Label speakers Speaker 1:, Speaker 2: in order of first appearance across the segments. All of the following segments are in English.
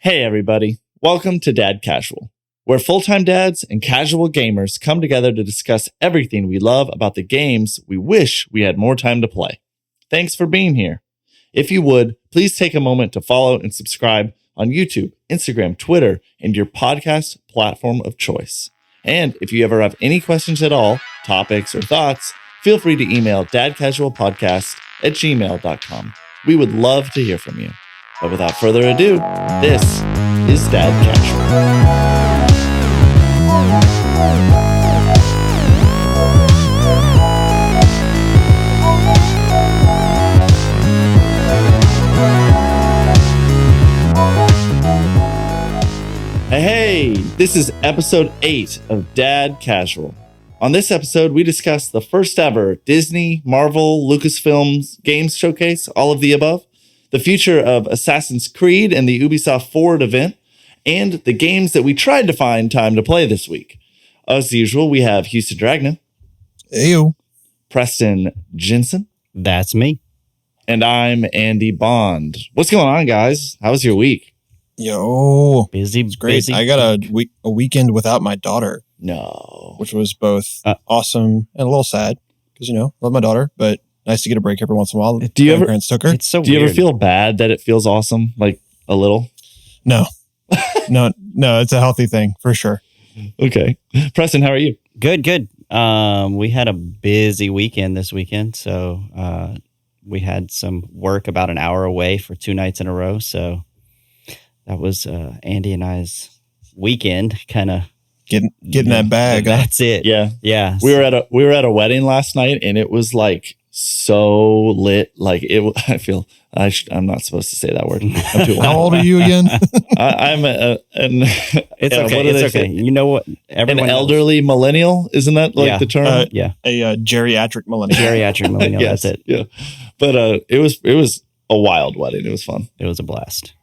Speaker 1: Hey everybody, welcome to Dad Casual, where full-time dads and casual gamers come together to discuss everything we love about the games we wish we had more time to play. Thanks for being here. If you would, please take a moment to follow and subscribe on YouTube, Instagram, Twitter, and your podcast platform of choice. And if you ever have any questions at all, topics, or thoughts, feel free to email dadcasualpodcast@gmail.com. We would love to hear from you. But without further ado, this is Dad Casual. Hey, this is episode 8 of Dad Casual. On this episode, we discuss the first ever Disney, Marvel, Lucasfilm games showcase, all of the above, the future of Assassin's Creed and the Ubisoft Forward event, and the games that we tried to find time to play this week. As usual, we have Houston Dragna.
Speaker 2: Heyo.
Speaker 1: Preston Jensen.
Speaker 3: That's me.
Speaker 1: And I'm Andy Bond. What's going on, guys? How was your week?
Speaker 2: Yo.
Speaker 3: Busy.
Speaker 2: It's great.
Speaker 3: Busy.
Speaker 2: I got a weekend without my daughter.
Speaker 1: No.
Speaker 2: Which was both awesome and a little sad because, love my daughter, but nice to get a break every once in a while.
Speaker 1: Do you ever?
Speaker 2: Parents took her.
Speaker 3: It's so
Speaker 1: Do you
Speaker 3: weird.
Speaker 1: ever feel bad that it feels awesome? Like a little?
Speaker 2: No. no, it's a healthy thing for sure.
Speaker 1: Okay. Preston, how are you?
Speaker 3: Good. We had a busy weekend this weekend, so we had some work about an hour away for 2 nights in a row. So that was Andy and I's weekend, kind of
Speaker 2: Getting that bag.
Speaker 3: That's it.
Speaker 1: Yeah. We were at a wedding last night, and it was like so lit. Like I'm not supposed to say that word. I'm too old.
Speaker 2: How old are you again?
Speaker 1: I'm
Speaker 3: It's okay. It's okay. You know what?
Speaker 1: An elderly millennial, isn't that like the term?
Speaker 2: A geriatric millennial.
Speaker 3: Geriatric millennial.
Speaker 1: Yes,
Speaker 3: That's it.
Speaker 1: Yeah, but it was a wild wedding. It was fun.
Speaker 3: It was a blast,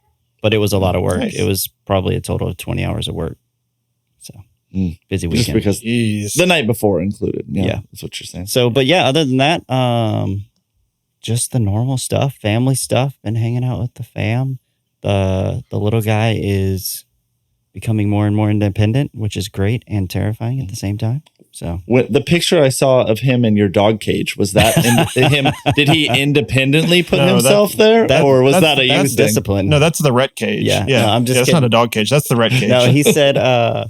Speaker 3: but it was a lot of work.
Speaker 2: Nice.
Speaker 3: It was probably a total of 20 hours of work. So busy weekend.
Speaker 1: Just because
Speaker 2: Jeez.
Speaker 1: the night before included.
Speaker 3: Yeah,
Speaker 1: that's what you're saying.
Speaker 3: So, but yeah, other than that, just the normal stuff, family stuff. Been hanging out with the fam. The little guy is becoming more and more independent, which is great and terrifying at the same time. So,
Speaker 1: The picture I saw of him in your dog cage, was that him? Did he independently put himself there, or was that a you
Speaker 3: that's
Speaker 1: thing?
Speaker 3: discipline?
Speaker 2: No, that's the ret cage.
Speaker 3: Yeah.
Speaker 2: Yeah.
Speaker 3: No, I'm just
Speaker 2: that's
Speaker 3: kidding.
Speaker 2: not a dog cage. That's the ret cage.
Speaker 3: No, he said,
Speaker 1: It's a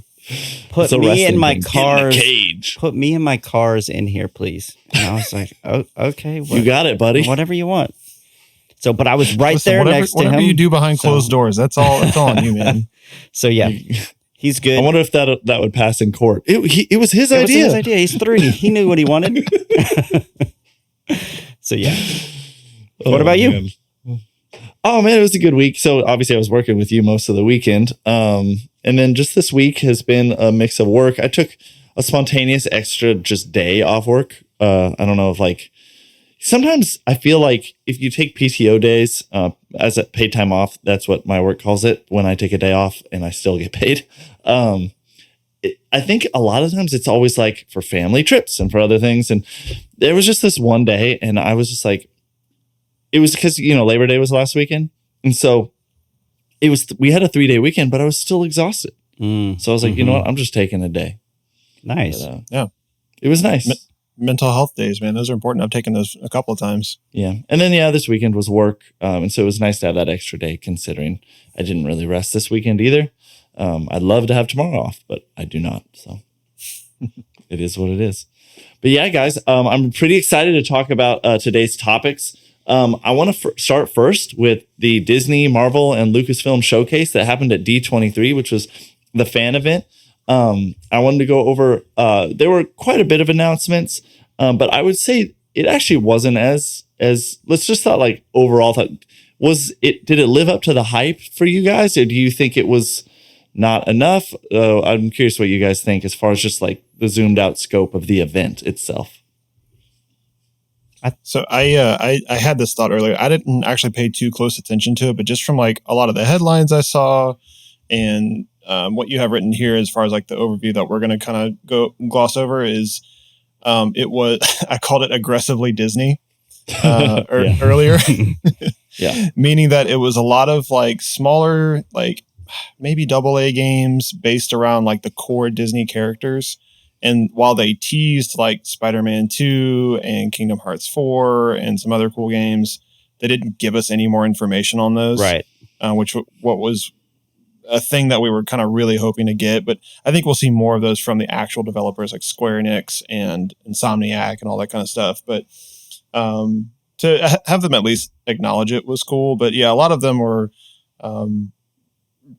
Speaker 3: put me in
Speaker 1: wrestling
Speaker 3: my
Speaker 1: thing. Get in the
Speaker 3: cars.
Speaker 1: cage.
Speaker 3: Put me and my cars in here, please. And I was like, oh, okay.
Speaker 1: You got it, buddy.
Speaker 3: Whatever you want. So, but I was right
Speaker 2: Listen,
Speaker 3: there
Speaker 2: whatever,
Speaker 3: next to him.
Speaker 2: Whatever you do behind closed doors, that's all. It's all on you, man.
Speaker 3: So yeah, he's good.
Speaker 1: I wonder if that would pass in court. It was his
Speaker 3: It was
Speaker 1: idea.
Speaker 3: his idea. He's 3. He knew what he wanted. So yeah. What about you?
Speaker 1: Man. Oh man, it was a good week. So obviously I was working with you most of the weekend. And then just this week has been a mix of work. I took a spontaneous extra just day off work. I don't know if sometimes I feel like if you take PTO days as a paid time off, that's what my work calls it, when I take a day off and I still get paid. I think a lot of times it's always like for family trips and for other things. And there was just this one day and I was just like, it was because, Labor Day was last weekend. And so we had a 3-day weekend, but I was still exhausted. So I was like, you know what? I'm just taking a day.
Speaker 3: Nice.
Speaker 1: But,
Speaker 2: Yeah.
Speaker 1: It was nice.
Speaker 2: Mental health days, man. Those are important. I've taken those a couple of times.
Speaker 1: Yeah. And then, this weekend was work. And so it was nice to have that extra day considering I didn't really rest this weekend either. I'd love to have tomorrow off, but I do not. So it is what it is. But yeah, guys, I'm pretty excited to talk about today's topics. I want to start first with the Disney, Marvel, and Lucasfilm showcase that happened at D23, which was the fan event. I wanted to go over, there were quite a bit of announcements, but I would say it actually wasn't as let's just thought overall did it live up to the hype for you guys, or do you think it was not enough? I'm curious what you guys think as far as just the zoomed out scope of the event itself.
Speaker 2: So I had this thought earlier. I didn't actually pay too close attention to it, but just from a lot of the headlines I saw and what you have written here as far as the overview that we're going to kind of go gloss over is it was I called it aggressively Disney earlier.
Speaker 1: Yeah.
Speaker 2: Meaning that it was a lot of smaller maybe AA games based around like the core Disney characters. And while they teased like Spider-Man 2 and Kingdom Hearts 4 and some other cool games, they didn't give us any more information on those.
Speaker 3: Right.
Speaker 2: What was a thing that we were kind of really hoping to get. But I think we'll see more of those from the actual developers like Square Enix and Insomniac and all that kind of stuff. But to have them at least acknowledge it was cool. But yeah, a lot of them were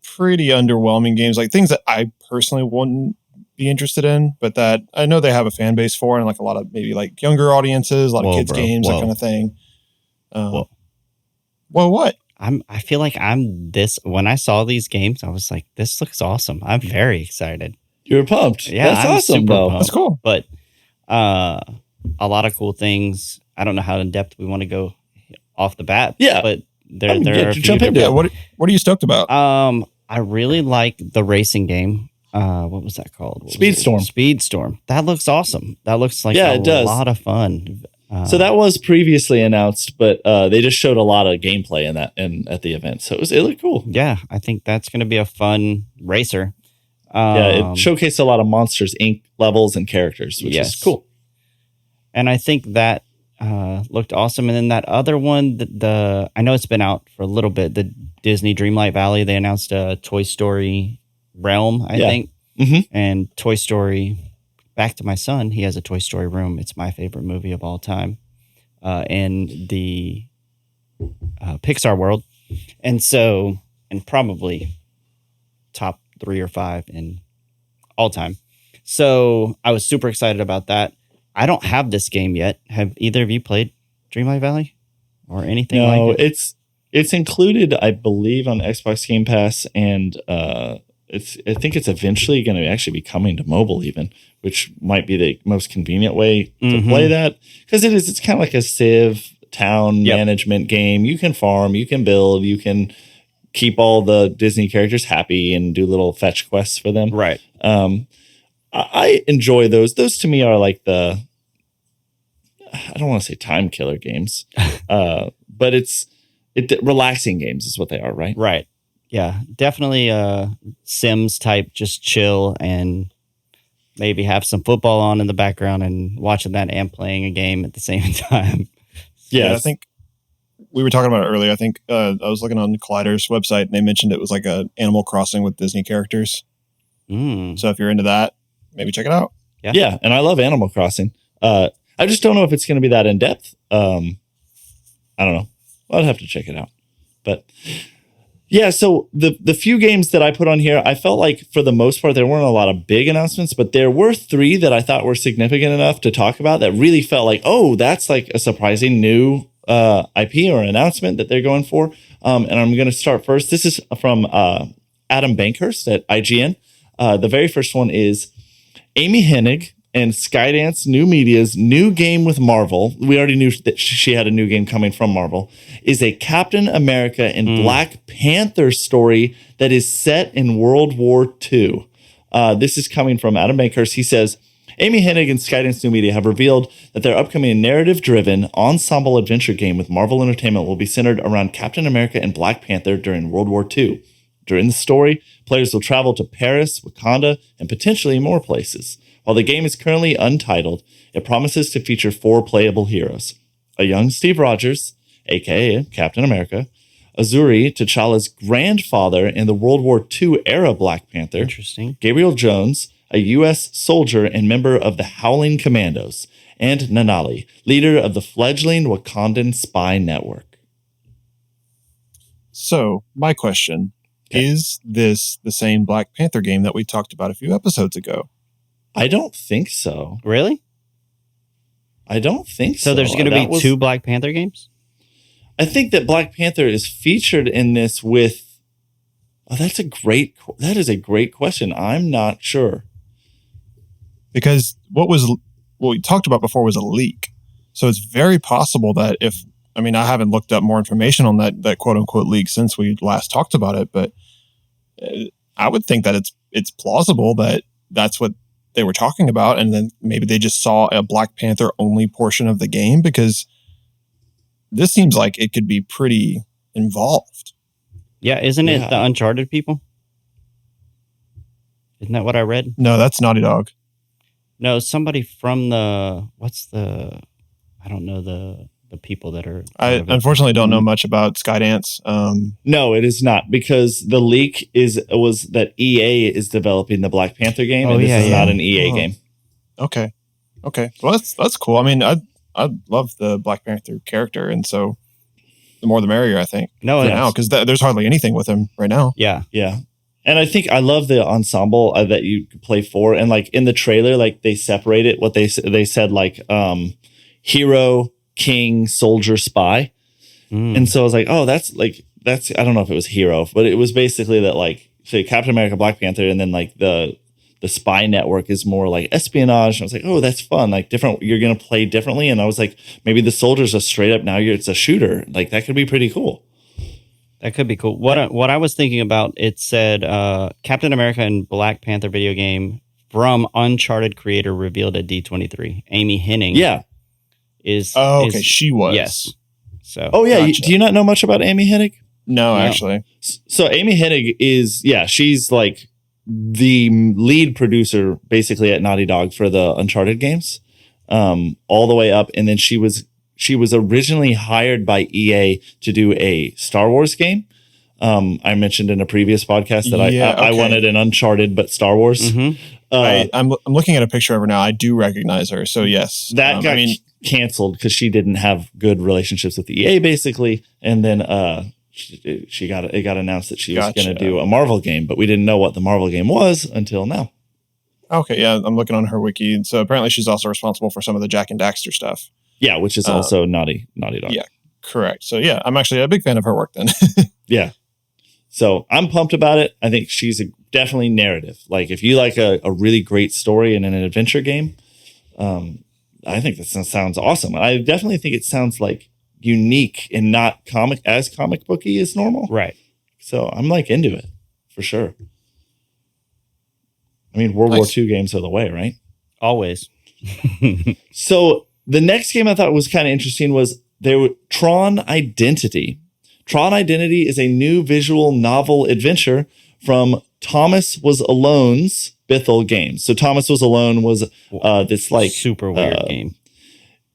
Speaker 2: pretty underwhelming games, like things that I personally wouldn't be interested in, but that I know they have a fan base for, and like a lot of maybe like younger audiences, a lot of kids games, that kind of thing. Well, what?
Speaker 3: I feel like when I saw these games, I was like, this looks awesome. I'm very excited.
Speaker 1: You're pumped.
Speaker 3: Yeah,
Speaker 1: that's
Speaker 3: I'm
Speaker 1: awesome, though.
Speaker 2: That's cool.
Speaker 3: But a lot of cool things. I don't know how in depth we want to go off the bat.
Speaker 1: Yeah,
Speaker 3: but there are a few
Speaker 2: jump into it. What are you stoked about?
Speaker 3: I really like the racing game. What was that called? Speedstorm. That looks awesome. That looks like
Speaker 1: it does.
Speaker 3: Lot of fun.
Speaker 1: So that was previously announced, but they just showed a lot of gameplay in that at the event. So it looked cool.
Speaker 3: Yeah, I think that's going to be a fun racer.
Speaker 1: It showcased a lot of Monsters Inc. levels and characters, which is cool.
Speaker 3: And I think that looked awesome. And then that other one, I know it's been out for a little bit, the Disney Dreamlight Valley, they announced a Toy Story Realm, I think.
Speaker 1: Mm-hmm.
Speaker 3: And Toy Story, back to my son, he has a Toy Story room. It's my favorite movie of all time in the Pixar world. And probably top 3 or 5 in all time. So I was super excited about that. I don't have this game yet. Have either of you played Dreamlight Valley or anything like it?
Speaker 1: No, it's included, I believe, on Xbox Game Pass, and I think it's eventually going to actually be coming to mobile even, which might be the most convenient way to play that, because it's kind of like a Civ town management game. You can farm, you can build, you can keep all the Disney characters happy and do little fetch quests for them.
Speaker 3: Right.
Speaker 1: I enjoy those. Those to me are like I don't want to say time killer games, but relaxing games is what they are, right?
Speaker 3: Right. Yeah, definitely Sims type, just chill and maybe have some football on in the background and watching that and playing a game at the same time.
Speaker 2: Yeah, I think we were talking about it earlier. I think I was looking on Collider's website and they mentioned it was like a Animal Crossing with Disney characters. So if you're into that, maybe check it out.
Speaker 1: Yeah, and I love Animal Crossing. I just don't know if it's going to be that in depth. I don't know. I'd have to check it out. But yeah, so the few games that I put on here, I felt like for the most part, there weren't a lot of big announcements, but there were 3 that I thought were significant enough to talk about that really felt like, oh, that's like a surprising new IP or announcement that they're going for. And I'm going to start first. This is from Adam Bankhurst at IGN. The very first one is Amy Hennig and Skydance New Media's new game with Marvel. We already knew that she had a new game coming from Marvel. Is a Captain America and Black Panther story that is set in World War II. This is coming from Adam Bankhurst. He says, Amy Hennig and Skydance New Media have revealed that their upcoming narrative-driven ensemble adventure game with Marvel Entertainment will be centered around Captain America and Black Panther during World War II. During the story, players will travel to Paris, Wakanda, and potentially more places. While the game is currently untitled, it promises to feature 4 playable heroes. A young Steve Rogers, a.k.a. Captain America, Azuri, T'Challa's grandfather in the World War II era Black Panther.
Speaker 3: Interesting.
Speaker 1: Gabriel Jones, a U.S. soldier and member of the Howling Commandos, and Nanali, leader of the fledgling Wakandan spy network.
Speaker 2: So, my question, is this the same Black Panther game that we talked about a few episodes ago?
Speaker 1: I don't think so.
Speaker 3: Really?
Speaker 1: I don't think so.
Speaker 3: So there's going to be 2 Black Panther games?
Speaker 1: I think that Black Panther is featured in this with... Oh, that is a great question. I'm not sure.
Speaker 2: Because what we talked about before was a leak. So it's very possible that I haven't looked up more information on that quote unquote leak since we last talked about it, but I would think that it's plausible that that's what they were talking about. And then maybe they just saw a Black Panther only portion of the game, because this seems like it could be pretty involved.
Speaker 3: Yeah. Isn't it the Uncharted people? Isn't that what I read?
Speaker 2: No, that's Naughty Dog.
Speaker 3: No, somebody from the I don't know the people that are.
Speaker 2: I unfortunately don't know much about Skydance.
Speaker 1: No, it is not, because the leak was that EA is developing the Black Panther game, and this is not an EA game.
Speaker 2: Okay. Well, that's cool. I mean, I love the Black Panther character, and so the more the merrier, I think.
Speaker 3: No,
Speaker 2: now, because there's hardly anything with him right now.
Speaker 1: Yeah. And I think I love the ensemble that you play for, and like in the trailer, like they separate it. What they said, like hero, king, soldier, spy, and so I was like, oh, that's I don't know if it was hero, but it was basically that, like, say Captain America, Black Panther, and then like the spy network is more like espionage. And I was like, oh, that's fun. Like different, you're going to play differently. And I was like, maybe the soldiers are straight up. Now it's a shooter. Like that could be pretty cool.
Speaker 3: That could be cool. What I was thinking about, it said Captain America and Black Panther video game from Uncharted creator revealed at D23. Amy Hennig.
Speaker 1: Yeah.
Speaker 2: Okay. She was.
Speaker 3: Yes. So.
Speaker 1: Oh yeah. Gotcha. Do you not know much about Amy Hennig?
Speaker 2: No, actually.
Speaker 1: So Amy Hennig she's like the lead producer basically at Naughty Dog for the Uncharted games, all the way up. And then she was originally hired by EA to do a Star Wars game. I mentioned in a previous podcast that I wanted an Uncharted but Star Wars.
Speaker 2: Mm-hmm. I'm looking at a picture of her now. I do recognize her. So yes,
Speaker 1: that got canceled because she didn't have good relationships with EA basically, and then it got announced that she was going to do a Marvel game, but we didn't know what the Marvel game was until now.
Speaker 2: Okay, yeah, I'm looking on her wiki. And so apparently she's also responsible for some of the Jack and Daxter stuff.
Speaker 1: Yeah, which is also Naughty Dog.
Speaker 2: Yeah, correct. So yeah, I'm actually a big fan of her work then.
Speaker 1: Yeah. So I'm pumped about it. I think she's definitely narrative. Like if you like a really great story in an adventure game, I think this sounds awesome. I definitely think it sounds like unique and not comic booky as normal.
Speaker 3: Right.
Speaker 1: So I'm like into it for sure. I mean, World War II games are the way, right?
Speaker 3: Always.
Speaker 1: So the next game I thought was kind of interesting was Tron Identity. Tron Identity is a new visual novel adventure from Thomas Was Alone's Bithell Games. So Thomas Was Alone was this like
Speaker 3: super weird game.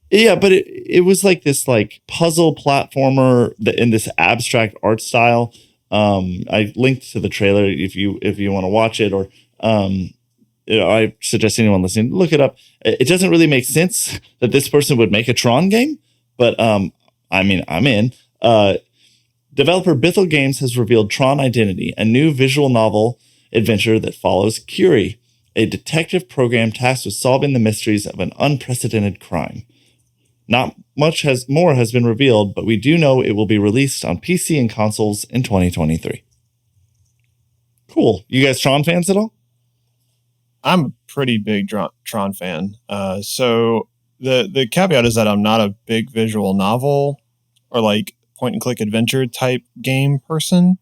Speaker 1: Yeah, but it was like this like puzzle platformer in this abstract art style. I linked to the trailer if you want to watch it, or I suggest anyone listening look it up. It doesn't really make sense that this person would make a Tron game, but I mean I'm in. Developer Bithell Games has revealed Tron Identity, a new visual novel adventure that follows Curie, a detective program tasked with solving the mysteries of an unprecedented crime. Not much more has been revealed, but we do know it will be released on PC and consoles in 2023. Cool. You guys Tron fans at all?
Speaker 2: I'm a pretty big Tron fan. So the caveat is that I'm not a big visual novel or like point and click adventure type game person.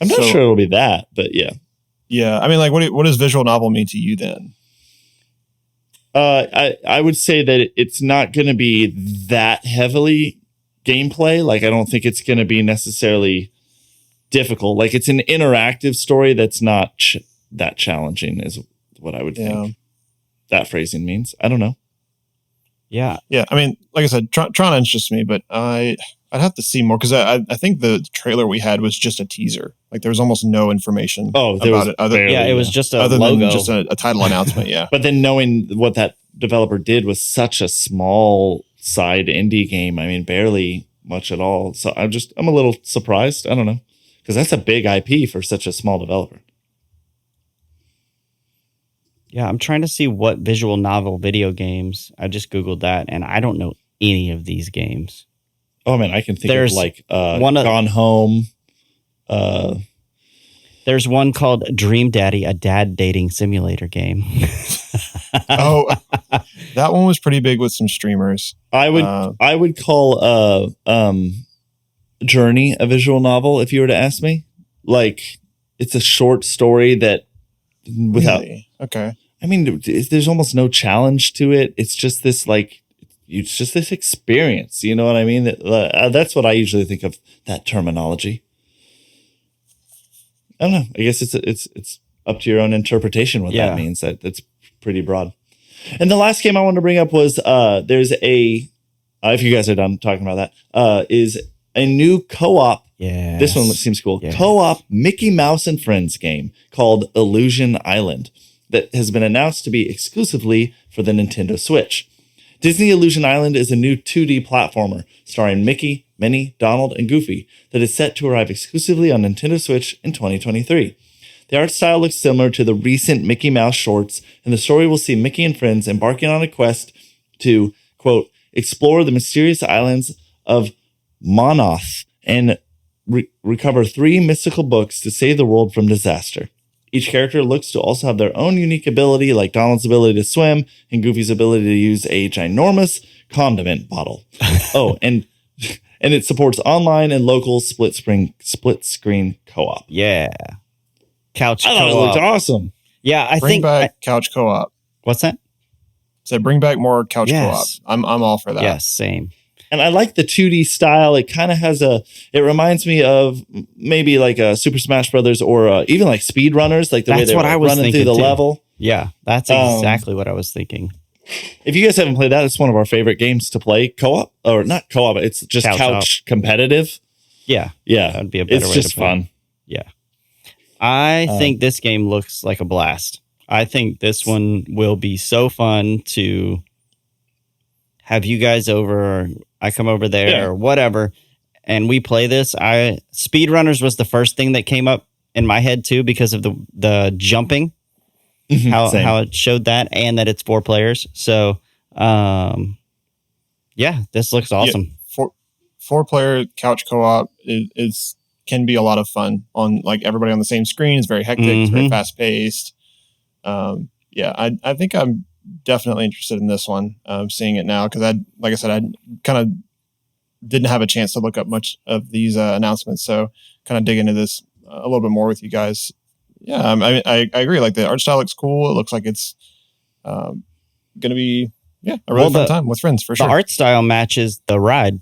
Speaker 1: I'm not sure it'll be that, but yeah.
Speaker 2: Yeah. I mean, like, what does visual novel mean to you then?
Speaker 1: I would say that it's not going to be that heavily gameplay. Like, I don't think it's going to be necessarily difficult. Like, it's an interactive story that's not that challenging is what I would think that phrasing means. I don't know.
Speaker 3: Yeah.
Speaker 2: Yeah. I mean, like I said, Tron interests me, but I'd have to see more because I think the trailer we had was just a teaser. Like there was almost no information about it.
Speaker 3: It was just a
Speaker 2: other
Speaker 3: logo.
Speaker 2: than just a title announcement. Yeah.
Speaker 1: But then knowing what that developer did was such a small side indie game. I mean, barely much at all. So I'm a little surprised. I don't know, because that's a big IP for such a small developer.
Speaker 3: Yeah, I'm trying to see what visual novel video games. I just Googled that, and I don't know any of these games.
Speaker 1: Oh man, I can think of like Gone Home.
Speaker 3: There's one called Dream Daddy, a dad dating simulator game.
Speaker 2: Oh, that one was pretty big with some streamers.
Speaker 1: I would call Journey a visual novel if you were to ask me. Like it's a short story that without
Speaker 2: okay.
Speaker 1: I mean, there's almost no challenge to it. It's just this like it's just this experience. You know what I mean? That's what I usually think of that terminology. I don't know. I guess it's up to your own interpretation what
Speaker 3: Yeah.
Speaker 1: that means. That's pretty broad. And the last game I wanted to bring up was there's a if you guys are done talking about that, is a new co-op.
Speaker 3: Yeah.
Speaker 1: This one seems cool.
Speaker 3: Yes.
Speaker 1: Co-op Mickey Mouse and Friends game called Illusion Island that has been announced to be exclusively for the Nintendo Switch. Disney Illusion Island is a new 2D platformer starring Mickey, Minnie, Donald, and Goofy that is set to arrive exclusively on Nintendo Switch in 2023. The art style looks similar to the recent Mickey Mouse shorts, and the story will see Mickey and friends embarking on a quest to, quote, explore the mysterious islands of Monoth and recover 3 mystical books to save the world from disaster. Each character looks to also have their own unique ability, like Donald's ability to swim and Goofy's ability to use a ginormous condiment bottle. Oh, and it supports online and local split screen co-op.
Speaker 3: Yeah. Couch
Speaker 1: I thought it
Speaker 3: co-op.
Speaker 1: looked awesome.
Speaker 3: Yeah, I
Speaker 2: Bring
Speaker 3: think.
Speaker 2: back couch co-op.
Speaker 3: What's that?
Speaker 2: So bring back more couch
Speaker 3: Yes.
Speaker 2: co-op. I'm all for that.
Speaker 3: Yes, same.
Speaker 1: And I like the 2D style. It kind of has it reminds me of maybe like a Super Smash Brothers or even like Speed Runners, like the way
Speaker 3: That's
Speaker 1: they're
Speaker 3: what I was
Speaker 1: running through
Speaker 3: thinking,
Speaker 1: the
Speaker 3: too.
Speaker 1: level.
Speaker 3: Yeah, that's exactly what I was thinking.
Speaker 1: If you guys haven't played that, it's one of our favorite games to play co-op, or not co-op. It's just couch competitive.
Speaker 3: Yeah,
Speaker 1: Yeah,
Speaker 3: that'd be a better
Speaker 1: it's
Speaker 3: way
Speaker 1: just
Speaker 3: to put it.
Speaker 1: fun.
Speaker 3: Yeah. I think this game looks like a blast. I think this one will be so fun to have you guys over. I come over there or whatever, and we play this. Speedrunners was the first thing that came up in my head too because of the jumping, how it showed that, and that it's 4 players. So, yeah, this looks awesome.
Speaker 2: Yeah, 4-player couch co-op can be a lot of fun on like everybody on the same screen. It's very hectic. It's very fast paced. Yeah, I think I'm definitely interested in this one. Seeing it now because like I said, I kind of didn't have a chance to look up much of these announcements, so kind of dig into this a little bit more with you guys. Yeah, I agree. Like the art style looks cool. It looks like it's going to be a really fun time with friends for sure.
Speaker 3: The art style matches the ride,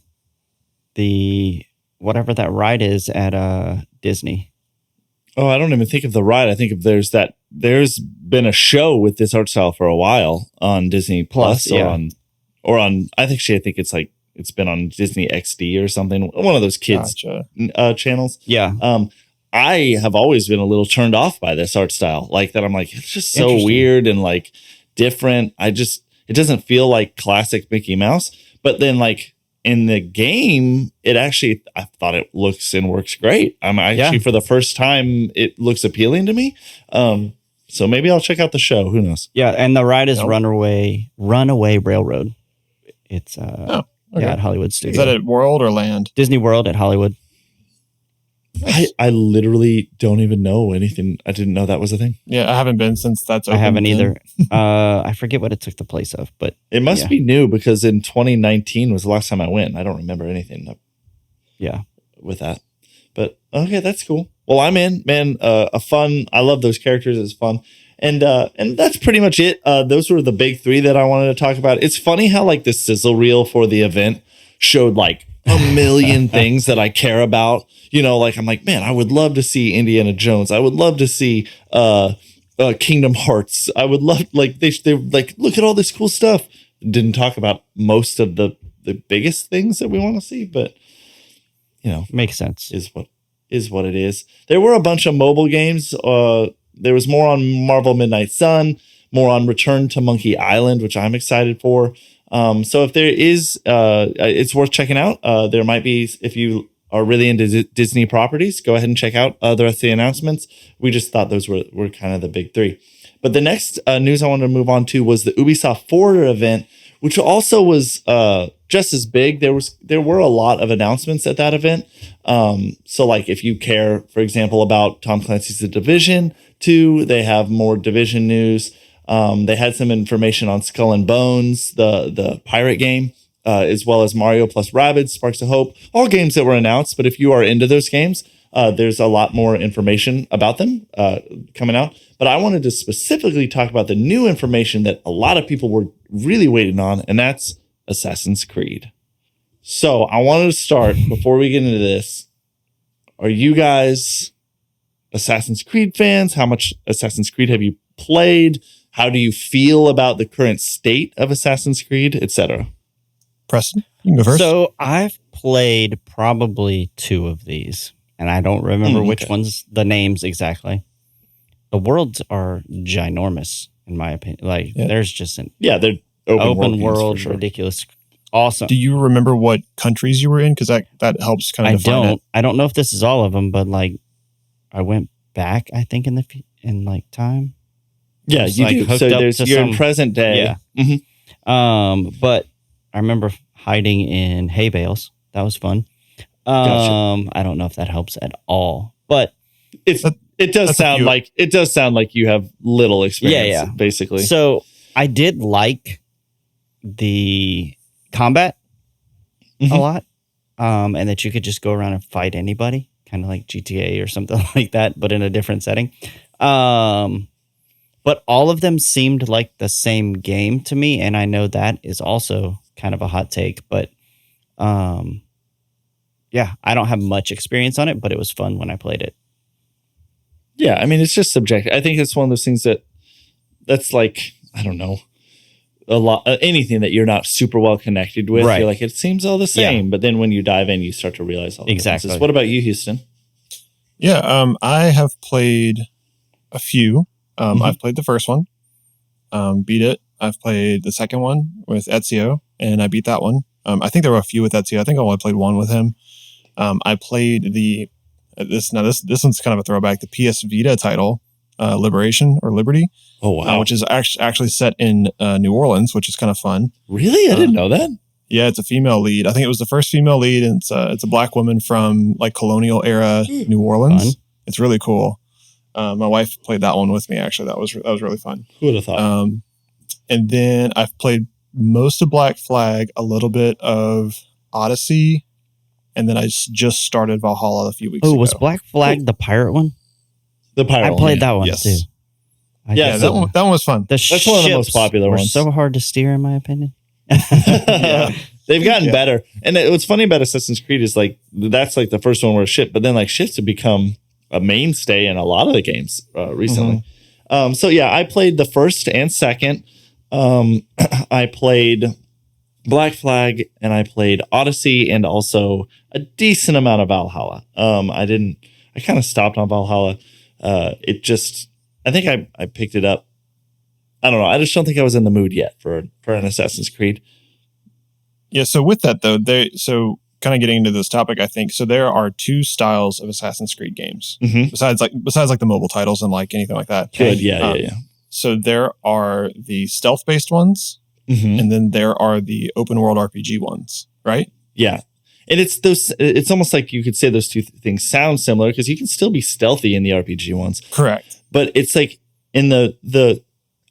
Speaker 3: whatever that ride is at Disney.
Speaker 1: Oh, I don't even think of the ride. I think if there's been a show with this art style for a while on Disney Plus or on I think it's like it's been on Disney XD or something, one of those kids channels.
Speaker 3: Yeah.
Speaker 1: I have always been a little turned off by this art style, like that. I'm like, it's just so weird and like different. It doesn't feel like classic Mickey Mouse, but then like in the game, I thought it looks and works great. Actually for the first time, it looks appealing to me. So maybe I'll check out the show. Who knows?
Speaker 3: Yeah. And the ride is Runaway Railroad. It's, at Hollywood Studios.
Speaker 2: Is that at World or Land?
Speaker 3: Disney World at Hollywood.
Speaker 1: I literally don't even know anything. I didn't know that was a thing.
Speaker 2: Yeah, I haven't been since that's open.
Speaker 3: I haven't either. I forget what it took the place of, but
Speaker 1: it must be new because in 2019 was the last time I went. I don't remember anything. With that, but okay, that's cool. Well, I'm in, man. I love those characters. It's fun, and that's pretty much it. Those were the big 3 that I wanted to talk about. It's funny how like the sizzle reel for the event showed like a million things that I care about. You know, like I'm like, man, I would love to see Indiana Jones. I would love to see Kingdom Hearts. I would love they like look at all this cool stuff. Didn't talk about most of the biggest things that we want to see, but you know,
Speaker 3: makes sense.
Speaker 1: Is what it is. There were a bunch of mobile games. There was more on Marvel Midnight Sun, more on Return to Monkey Island, which I'm excited for. So if there is, it's worth checking out. There might be, if you are really into Disney properties, go ahead and check out the rest of the announcements. We just thought those were kind of the big 3. But the next news I wanted to move on to was the Ubisoft Forward event, which also was just as big. There were a lot of announcements at that event. So like if you care, for example, about Tom Clancy's The Division 2, they have more Division news. They had some information on Skull and Bones, the pirate game, as well as Mario plus Rabbids, Sparks of Hope, all games that were announced. But if you are into those games, there's a lot more information about them coming out. But I wanted to specifically talk about the new information that a lot of people were really waiting on, and that's Assassin's Creed. So I wanted to start, before we get into this, are you guys Assassin's Creed fans? How much Assassin's Creed have you played? How do you feel about the current state of Assassin's Creed, etc.?
Speaker 2: Preston, you can go first.
Speaker 3: So I've played probably 2 of these, and I don't remember which ones, the names exactly. The worlds are ginormous, in my opinion. Like, there's just an
Speaker 1: they're
Speaker 3: open world, ridiculous, awesome.
Speaker 2: Do you remember what countries you were in? Because that helps kind of define it.
Speaker 3: I don't know if this is all of them, but like, I went back, I think, in like time.
Speaker 1: Yeah, you like do. So you're in present day.
Speaker 3: Yeah. But I remember hiding in hay bales. That was fun.
Speaker 1: Gotcha.
Speaker 3: I don't know if that helps at all, but
Speaker 1: it does sound like you have little experience. Basically.
Speaker 3: So I did like the combat a lot, and that you could just go around and fight anybody, kind of like GTA or something like that, but in a different setting. But all of them seemed like the same game to me, and I know that is also kind of a hot take, but yeah, I don't have much experience on it, but it was fun when I played it.
Speaker 1: Yeah, I mean, it's just subjective. I think it's one of those things that's like, I don't know, a lot, anything that you're not super well connected with. Right. You're like, it seems all the same, but then when you dive in, you start to realize all the differences. What about you, Houston?
Speaker 2: Yeah, I have played a few. I've played the first one, beat it. I've played the second one with Ezio, and I beat that one. I think there were a few with Ezio. I think I only played one with him. I played this one's kind of a throwback. The PS Vita title, Liberation or Liberty.
Speaker 1: Oh wow!
Speaker 2: Which is actually set in New Orleans, which is kind of fun.
Speaker 1: Really, I didn't know that.
Speaker 2: Yeah, it's a female lead. I think it was the first female lead, and it's a black woman from like colonial era New Orleans. Fun. It's really cool. My wife played that one with me. Actually, that was really fun.
Speaker 1: Who would have thought?
Speaker 2: And then I've played most of Black Flag, a little bit of Odyssey, and then I just started Valhalla a few weeks ago.
Speaker 3: Oh, was Black Flag the pirate one?
Speaker 1: The pirate.
Speaker 3: I played that one too.
Speaker 2: That one was fun.
Speaker 1: That's one of the most popular ones.
Speaker 3: So hard to steer, in my opinion.
Speaker 1: They've gotten better. And what's funny about Assassin's Creed is like that's like the first one where ship, but then like ships have become a mainstay in a lot of the games recently. So yeah, I played the first and second. I played Black Flag and I played Odyssey and also a decent amount of Valhalla. I kind of stopped on Valhalla. I think I picked it up. I don't know. I just don't think I was in the mood yet for an Assassin's Creed.
Speaker 2: Yeah. So with that though, kind of getting into this topic, I think, so there are 2 styles of Assassin's Creed games besides like the mobile titles and like anything like that.
Speaker 1: Good. Yeah.
Speaker 2: So there are the stealth based ones and then there are the open world RPG ones, right?
Speaker 1: Yeah. And it's almost like you could say those 2 things sound similar because you can still be stealthy in the RPG ones.
Speaker 2: Correct.
Speaker 1: But it's like in the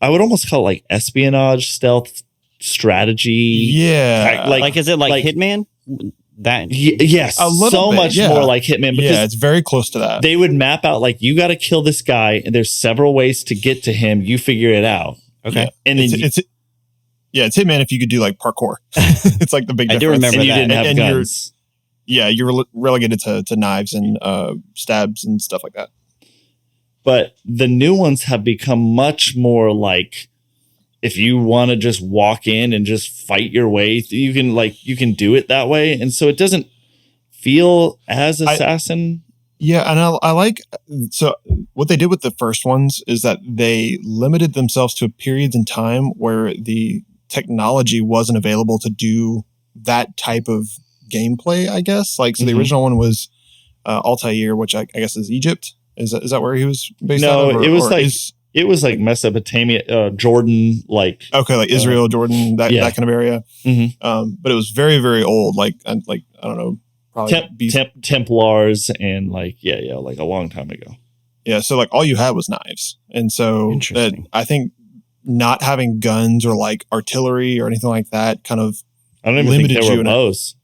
Speaker 1: I would almost call it like espionage, stealth, strategy.
Speaker 2: Yeah.
Speaker 3: Like is it like Hitman?
Speaker 1: Yes, a little bit, much more like Hitman.
Speaker 2: Yeah, it's very close to that.
Speaker 1: They would map out like you got to kill this guy, and there's several ways to get to him. You figure it out.
Speaker 3: Okay,
Speaker 2: yeah. And then it's Hitman if you could do like parkour. It's like the big difference.
Speaker 3: I do remember
Speaker 1: and
Speaker 3: that.
Speaker 1: You didn't have guns.
Speaker 2: You're relegated to knives and stabs and stuff like that.
Speaker 1: But the new ones have become much more like if you want to just walk in and just fight your way, you can do it that way. And so it doesn't feel as assassin.
Speaker 2: And I like, so what they did with the first ones is that they limited themselves to periods in time where the technology wasn't available to do that type of gameplay, I guess. Like, so the original one was Altair, which I guess is Egypt. Is that where he was based out of?
Speaker 1: No, it was like Mesopotamia, Jordan, like
Speaker 2: Israel, Jordan, that kind of area. But it was very, very old. Like I don't know, probably
Speaker 1: Templars and like a long time ago.
Speaker 2: Yeah, so like all you had was knives, and so that I think not having guns or like artillery or anything like that kind of
Speaker 1: I don't even
Speaker 2: limited
Speaker 1: think there were bows.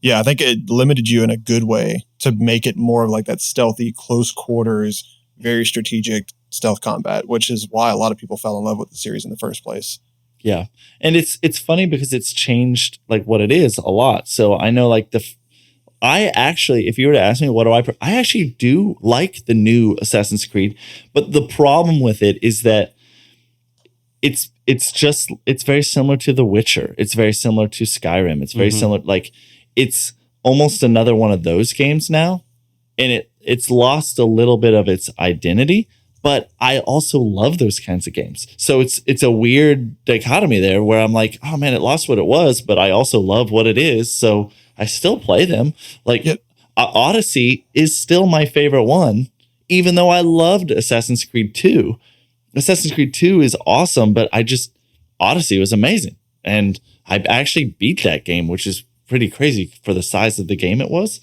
Speaker 2: Yeah, I think it limited you in a good way to make it more of like that stealthy, close quarters, very strategic stealth combat, which is why a lot of people fell in love with the series in the first place.
Speaker 1: Yeah. And it's funny because it's changed like what it is a lot. So I know like I actually, if you were to ask me what do I actually do like the new Assassin's Creed, but the problem with it is that it's very similar to The Witcher. It's very similar to Skyrim. It's very similar, like it's almost another one of those games now, and it's lost a little bit of its identity. But I also love those kinds of games. So it's a weird dichotomy there where I'm like, oh man, it lost what it was, but I also love what it is. So I still play them. Like Odyssey is still my favorite one, even though I loved Assassin's Creed 2. Assassin's Creed 2 is awesome, but Odyssey was amazing. And I actually beat that game, which is pretty crazy for the size of the game it was.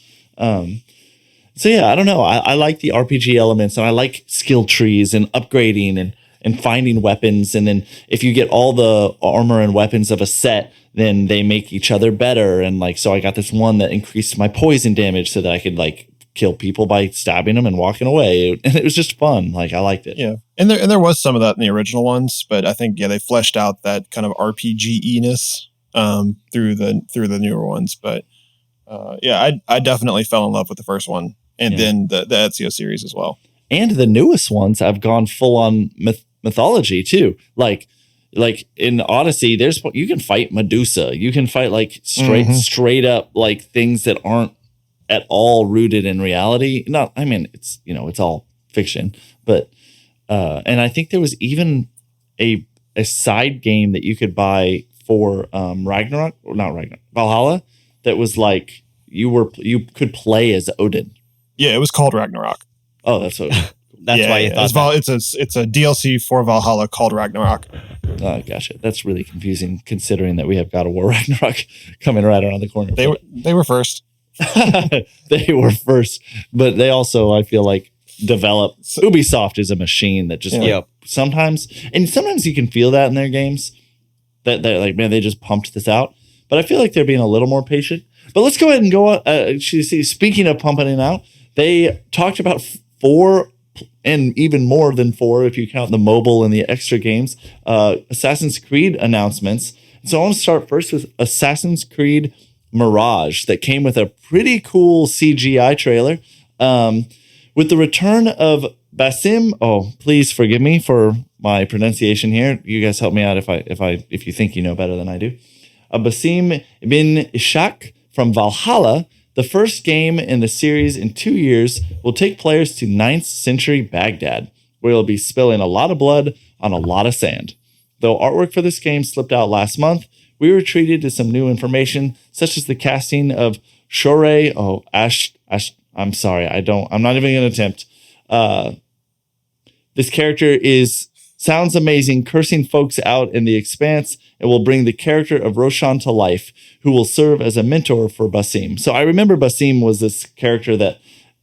Speaker 1: So yeah, I don't know. I like the RPG elements, and I like skill trees and upgrading and finding weapons. And then if you get all the armor and weapons of a set, then they make each other better. And like, so I got this one that increased my poison damage so that I could like kill people by stabbing them and walking away. And it was just fun. Like I liked it.
Speaker 2: Yeah. And there was some of that in the original ones, but I think, they fleshed out that kind of RPG-iness through the newer ones. But I definitely fell in love with the first one. And then the Ezio series as well.
Speaker 1: And the newest ones have gone full on mythology too. Like in Odyssey, you can fight Medusa. You can fight like straight up like things that aren't at all rooted in reality. It's all fiction, but and I think there was even a side game that you could buy for Valhalla that was like you could play as Odin.
Speaker 2: Yeah, it was called Ragnarok.
Speaker 1: Oh, that's what.
Speaker 3: That's why you thought
Speaker 2: it's a DLC for Valhalla called Ragnarok.
Speaker 1: Oh, gotcha. That's really confusing considering that we have God of War Ragnarok coming right around the corner.
Speaker 2: They were first.
Speaker 1: They were first, but they also, I feel like, develop. Ubisoft is a machine that just sometimes you can feel that in their games that they're like, man, they just pumped this out. But I feel like they're being a little more patient. But let's go ahead and go. Speaking of pumping it out, they talked about 4 and even more than 4 if you count the mobile and the extra games, Assassin's Creed announcements. So I want to start first with Assassin's Creed Mirage that came with a pretty cool CGI trailer. With the return of Basim. Oh, please forgive me for my pronunciation here. You guys help me out if you think you know better than I do. Basim bin Ishak from Valhalla, the first game in the series in 2 years, will take players to 9th century Baghdad, where you'll be spilling a lot of blood on a lot of sand. Though artwork for this game slipped out last month, we were treated to some new information, such as the casting of Shorey. I'm sorry, I'm not even going to attempt. This character sounds amazing, cursing folks out in the expanse, and will bring the character of Roshan to life, who will serve as a mentor for Basim. So I remember Basim was this character that,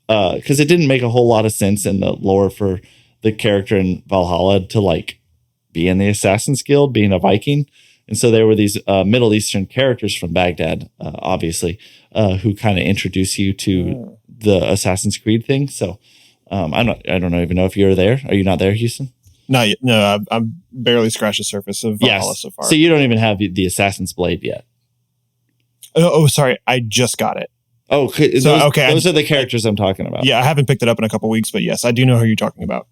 Speaker 1: because it didn't make a whole lot of sense in the lore for the character in Valhalla to like be in the Assassin's Guild, being a Viking. And so there were these Middle Eastern characters from Baghdad, obviously, who kind of introduce you to the Assassin's Creed thing. So I don't even know if you're there. Are you not there, Houston?
Speaker 2: Not yet. No, I'm barely scratched the surface of Valhalla so far.
Speaker 1: So you don't even have the Assassin's Blade yet.
Speaker 2: Oh, sorry. I just got it.
Speaker 1: Oh, those are the characters I'm talking about.
Speaker 2: Yeah, I haven't picked it up in a couple weeks, but yes, I do know who you're talking about.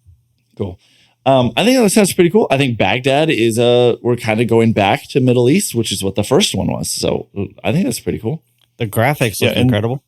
Speaker 1: Cool. I think that sounds pretty cool. I think Baghdad is we're kind of going back to Middle East, which is what the first one was. So I think that's pretty cool.
Speaker 3: The graphics look incredible.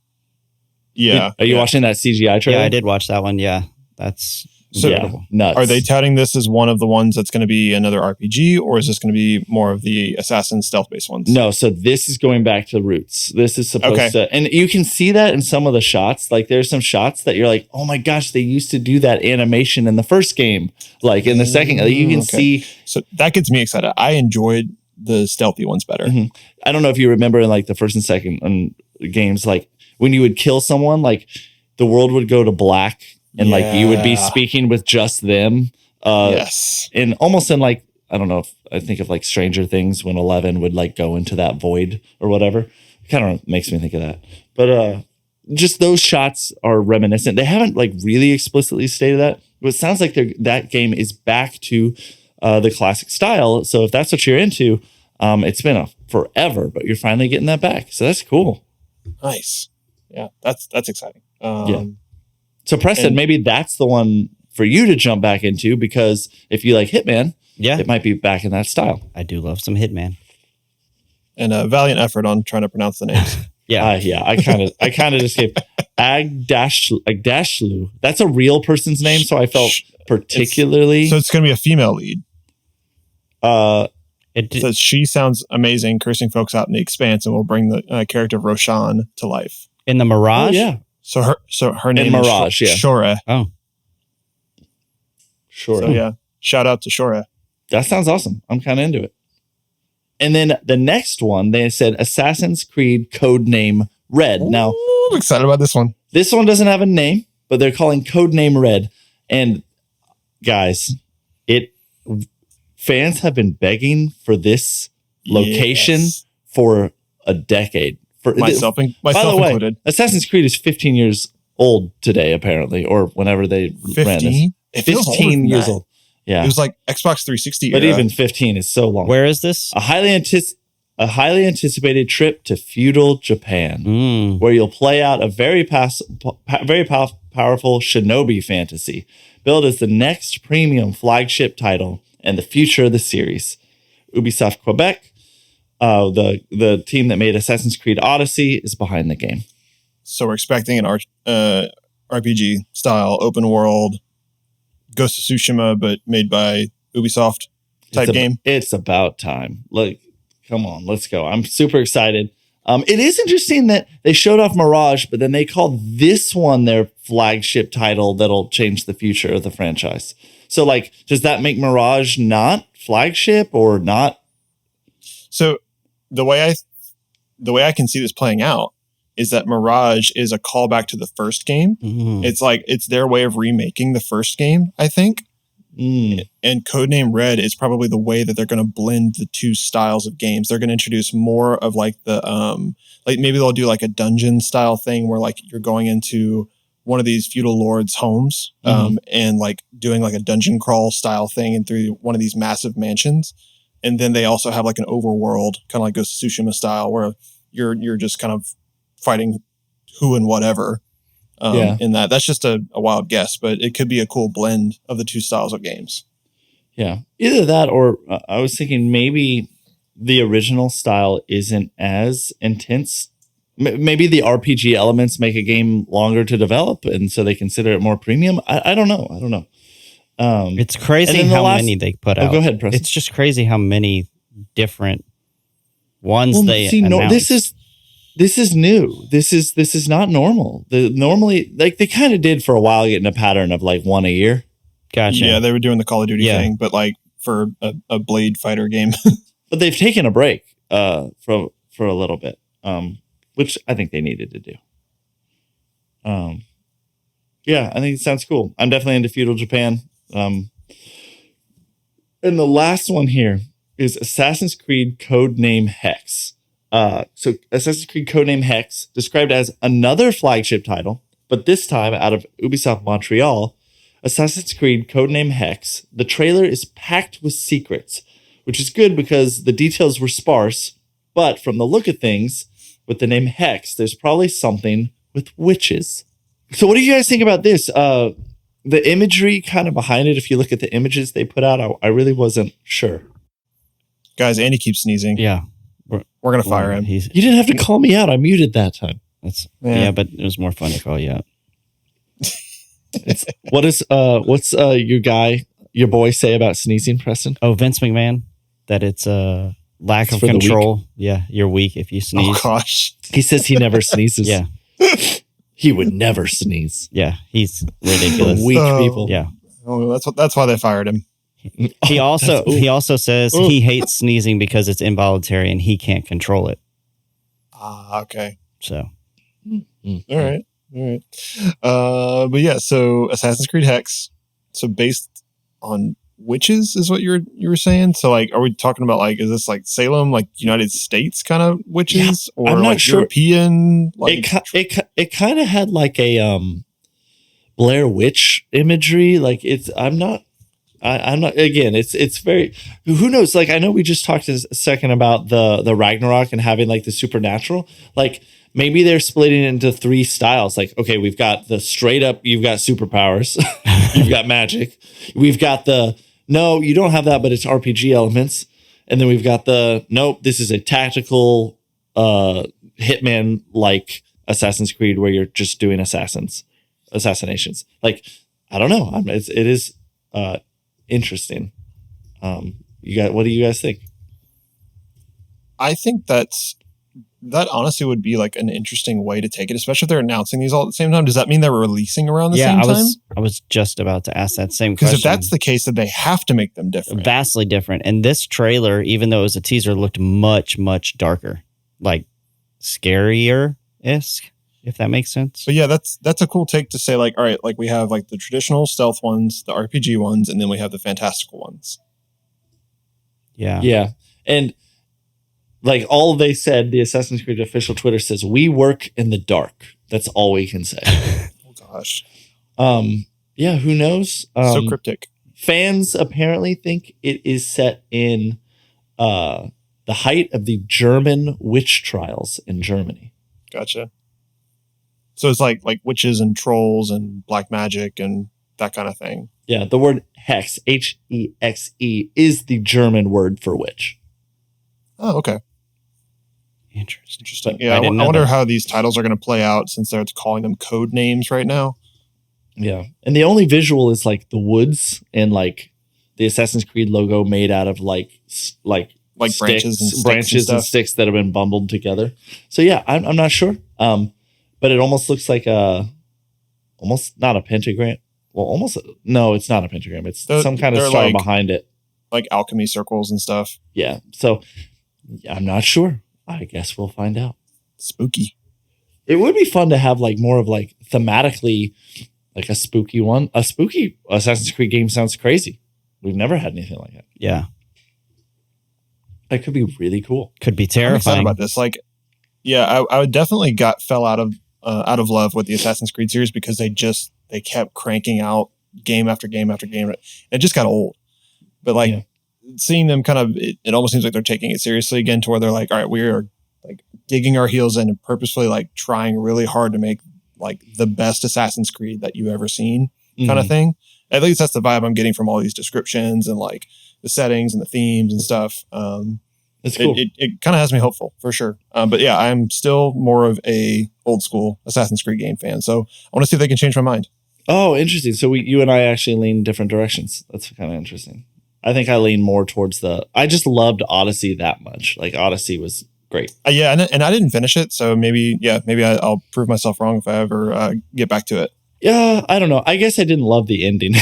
Speaker 2: Yeah.
Speaker 1: Are you watching that CGI trailer?
Speaker 3: Yeah, I did watch that one. Yeah, that's incredible.
Speaker 1: Nuts.
Speaker 2: Are they touting this as one of the ones that's going to be another RPG, or is this going to be more of the assassin stealth-based ones?
Speaker 1: No, so this is going back to roots. This is supposed to, and you can see that in some of the shots. Like there's some shots that you're like, oh my gosh, they used to do that animation in the first game. Like in the second, you can see.
Speaker 2: So that gets me excited. I enjoyed the stealthy ones better.
Speaker 1: Mm-hmm. I don't know if you remember in like the first and second games, like when you would kill someone, like the world would go to black. And like you would be speaking with just them.
Speaker 2: Yes.
Speaker 1: And almost in like, I don't know if I think of like Stranger Things when 11 would like go into that void or whatever. It kind of makes me think of that. But just those shots are reminiscent. They haven't like really explicitly stated that. But it sounds like that game is back to the classic style. So if that's what you're into, it's been forever, but you're finally getting that back. So that's cool.
Speaker 2: Nice. Yeah, that's exciting.
Speaker 1: Yeah. So Preston, maybe that's the one for you to jump back into, because if you like Hitman, it might be back in that style.
Speaker 3: I do love some Hitman.
Speaker 2: And a valiant effort on trying to pronounce the names.
Speaker 1: I kind of just gave Agdashlu. That's a real person's name, so I felt particularly.
Speaker 2: So it's going to be a female lead.
Speaker 3: It
Speaker 2: says she sounds amazing, cursing folks out in the Expanse, and will bring the character of Roshan to life.
Speaker 3: In the Mirage?
Speaker 1: Oh, yeah.
Speaker 2: So her name
Speaker 1: Mirage,
Speaker 2: is Shora.
Speaker 3: Oh.
Speaker 1: Shora.
Speaker 2: So yeah, shout out to Shora.
Speaker 1: That sounds awesome. I'm kind of into it. And then the next one, they said Assassin's Creed Codename Red. Now,
Speaker 2: I'm excited about this one.
Speaker 1: This one doesn't have a name, but they're calling Codename Red. And guys, fans have been begging for this location for a decade.
Speaker 2: Myself
Speaker 1: by the way,
Speaker 2: included.
Speaker 1: Assassin's Creed is 15 years old today, apparently, or whenever they ran this.
Speaker 2: It feels
Speaker 1: 15 years old. Yeah.
Speaker 2: It was like Xbox 360
Speaker 1: But
Speaker 2: era.
Speaker 1: even 15 is so long.
Speaker 3: Where is this?
Speaker 1: A highly anticipated trip to feudal Japan, where you'll play out a very powerful shinobi fantasy, billed as the next premium flagship title and the future of the series. Ubisoft Quebec, the team that made Assassin's Creed Odyssey, is behind the game.
Speaker 2: So we're expecting an RPG style open world Ghost of Tsushima, but made by Ubisoft type game.
Speaker 1: It's about time. Like, come on, let's go. I'm super excited. It is interesting that they showed off Mirage, but then they called this one their flagship title that'll change the future of the franchise. So, like, does that make Mirage not flagship or not?
Speaker 2: So the way I can see this playing out is that Mirage is a callback to the first game. It's like it's their way of remaking the first game, I think. And Codename Red is probably the way that they're going to blend the two styles of games. They're going to introduce more of like the like maybe they'll do like a dungeon style thing where like you're going into one of these feudal lords' homes and like doing like a dungeon crawl style thing and through one of these massive mansions. And then they also have like an overworld, kind of like Ghost of Tsushima style, where you're just kind of fighting who and whatever in that. That's just a wild guess, but it could be a cool blend of the two styles of games.
Speaker 1: Yeah. Either that or I was thinking maybe the original style isn't as intense. Maybe the RPG elements make a game longer to develop, and so they consider it more premium. I don't know.
Speaker 3: It's crazy how many they put out.
Speaker 1: Go ahead, Preston.
Speaker 3: It's just crazy how many different ones they announced.
Speaker 1: This is new. This is not normal. Normally, like they kind of did for a while, getting a pattern of like one a year.
Speaker 3: Gotcha.
Speaker 2: Yeah, they were doing the Call of Duty thing, but like for a Blade fighter game.
Speaker 1: But they've taken a break for a little bit, which I think they needed to do. Yeah, I think it sounds cool. I'm definitely into feudal Japan. And the last one here is Assassin's Creed Codename Hexe. So Assassin's Creed Codename Hexe, described as another flagship title, but this time out of Ubisoft Montreal, Assassin's Creed Codename Hexe, the trailer is packed with secrets, which is good because the details were sparse, but from the look of things, with the name Hexe, there's probably something with witches. So what do you guys think about this? The imagery kind of behind it, if you look at the images they put out, I really wasn't sure.
Speaker 2: Guys, Andy keeps sneezing.
Speaker 3: Yeah.
Speaker 2: We're going to fire him.
Speaker 1: You didn't have to call me out. I muted that time.
Speaker 3: But it was more fun to call you out.
Speaker 1: What's your boy say about sneezing, Preston?
Speaker 3: Oh, Vince McMahon, that it's a lack of control. Yeah, you're weak if you sneeze.
Speaker 2: Oh gosh.
Speaker 1: He says he never sneezes.
Speaker 3: Yeah.
Speaker 1: He would never sneeze.
Speaker 3: Yeah, he's ridiculous.
Speaker 1: Weak people.
Speaker 3: Yeah.
Speaker 2: Oh, that's why they fired him.
Speaker 3: He also says he hates sneezing because it's involuntary and he can't control it.
Speaker 2: Okay.
Speaker 3: So.
Speaker 2: All right. But yeah, so Assassin's Creed Hexe. So based on witches is what you were saying. So like, are we talking about like, is this like Salem, like United States kind of witches, or
Speaker 1: I'm not
Speaker 2: like
Speaker 1: sure.
Speaker 2: European? Like
Speaker 1: it kind of had like a Blair Witch imagery. Like I'm not. Again, it's very, who knows? Like, I know we just talked a second about the Ragnarok and having like the supernatural. Like, maybe they're splitting it into 3 styles. Like, okay, we've got the straight up, you've got superpowers, you've got magic. We've got the, no, you don't have that, but it's RPG elements. And then we've got the, nope, this is a tactical Hitman like Assassin's Creed where you're just doing assassinations. Like, I don't know. It is interesting. What do you guys think?
Speaker 2: I think that honestly would be like an interesting way to take it, especially if they're announcing these all at the same time. Does that mean they're releasing around the same time?
Speaker 3: I was just about to ask that same question.
Speaker 2: Because if that's the case, then they have to make them different.
Speaker 3: Vastly different. And this trailer, even though it was a teaser, looked much, much darker. Like scarier-esque, if that makes sense.
Speaker 2: But yeah, that's a cool take to say, like, all right, like we have like the traditional stealth ones, the RPG ones, and then we have the fantastical ones.
Speaker 3: Yeah.
Speaker 1: Yeah. And like all they said, the Assassin's Creed official Twitter says, we work in the dark. That's all we can say.
Speaker 2: Oh gosh.
Speaker 1: Yeah, who knows?
Speaker 2: So cryptic.
Speaker 1: Fans apparently think it is set in the height of the German witch trials in Germany.
Speaker 2: Gotcha. So it's like witches and trolls and black magic and that kind of thing.
Speaker 1: Yeah, the word Hexe, Hexe, is the German word for witch.
Speaker 2: Oh, okay.
Speaker 3: Interesting.
Speaker 2: Yeah, I wonder how these titles are going to play out since they're calling them code names right now.
Speaker 1: Yeah, and the only visual is like the woods and like the Assassin's Creed logo made out of like sticks, branches and sticks that have been bundled together. So yeah, I'm not sure. But it almost looks like almost not a pentagram. Well, no, it's not a pentagram. It's some kind of star behind it,
Speaker 2: like alchemy circles and stuff.
Speaker 1: Yeah. So I'm not sure. I guess we'll find out.
Speaker 2: Spooky.
Speaker 1: It would be fun to have like more of like thematically like a spooky one. A spooky Assassin's Creed game sounds crazy. We've never had anything like that.
Speaker 3: Yeah.
Speaker 1: That could be really cool.
Speaker 3: Could be
Speaker 2: I'm
Speaker 3: terrifying.
Speaker 2: excited about this. Like, yeah, I would definitely fell out of love with the Assassin's Creed series because they kept cranking out game after game after game. It just got old. But like seeing them kind of, it almost seems like they're taking it seriously again to where they're like, all right, we are like digging our heels in and purposefully like trying really hard to make like the best Assassin's Creed that you've ever seen kind of thing. At least that's the vibe I'm getting from all these descriptions and like the settings and the themes and stuff.
Speaker 1: That's cool.
Speaker 2: It kind of has me hopeful for sure. But yeah, I'm still more of a old school Assassin's Creed game fan. So I want to see if they can change my mind.
Speaker 1: Oh, interesting. So you and I actually lean different directions. That's kind of interesting. I think I lean more towards I just loved Odyssey that much. Like Odyssey was great.
Speaker 2: Yeah. And I didn't finish it. So maybe I'll prove myself wrong if I ever get back to it.
Speaker 1: Yeah, I don't know. I guess I didn't love the ending.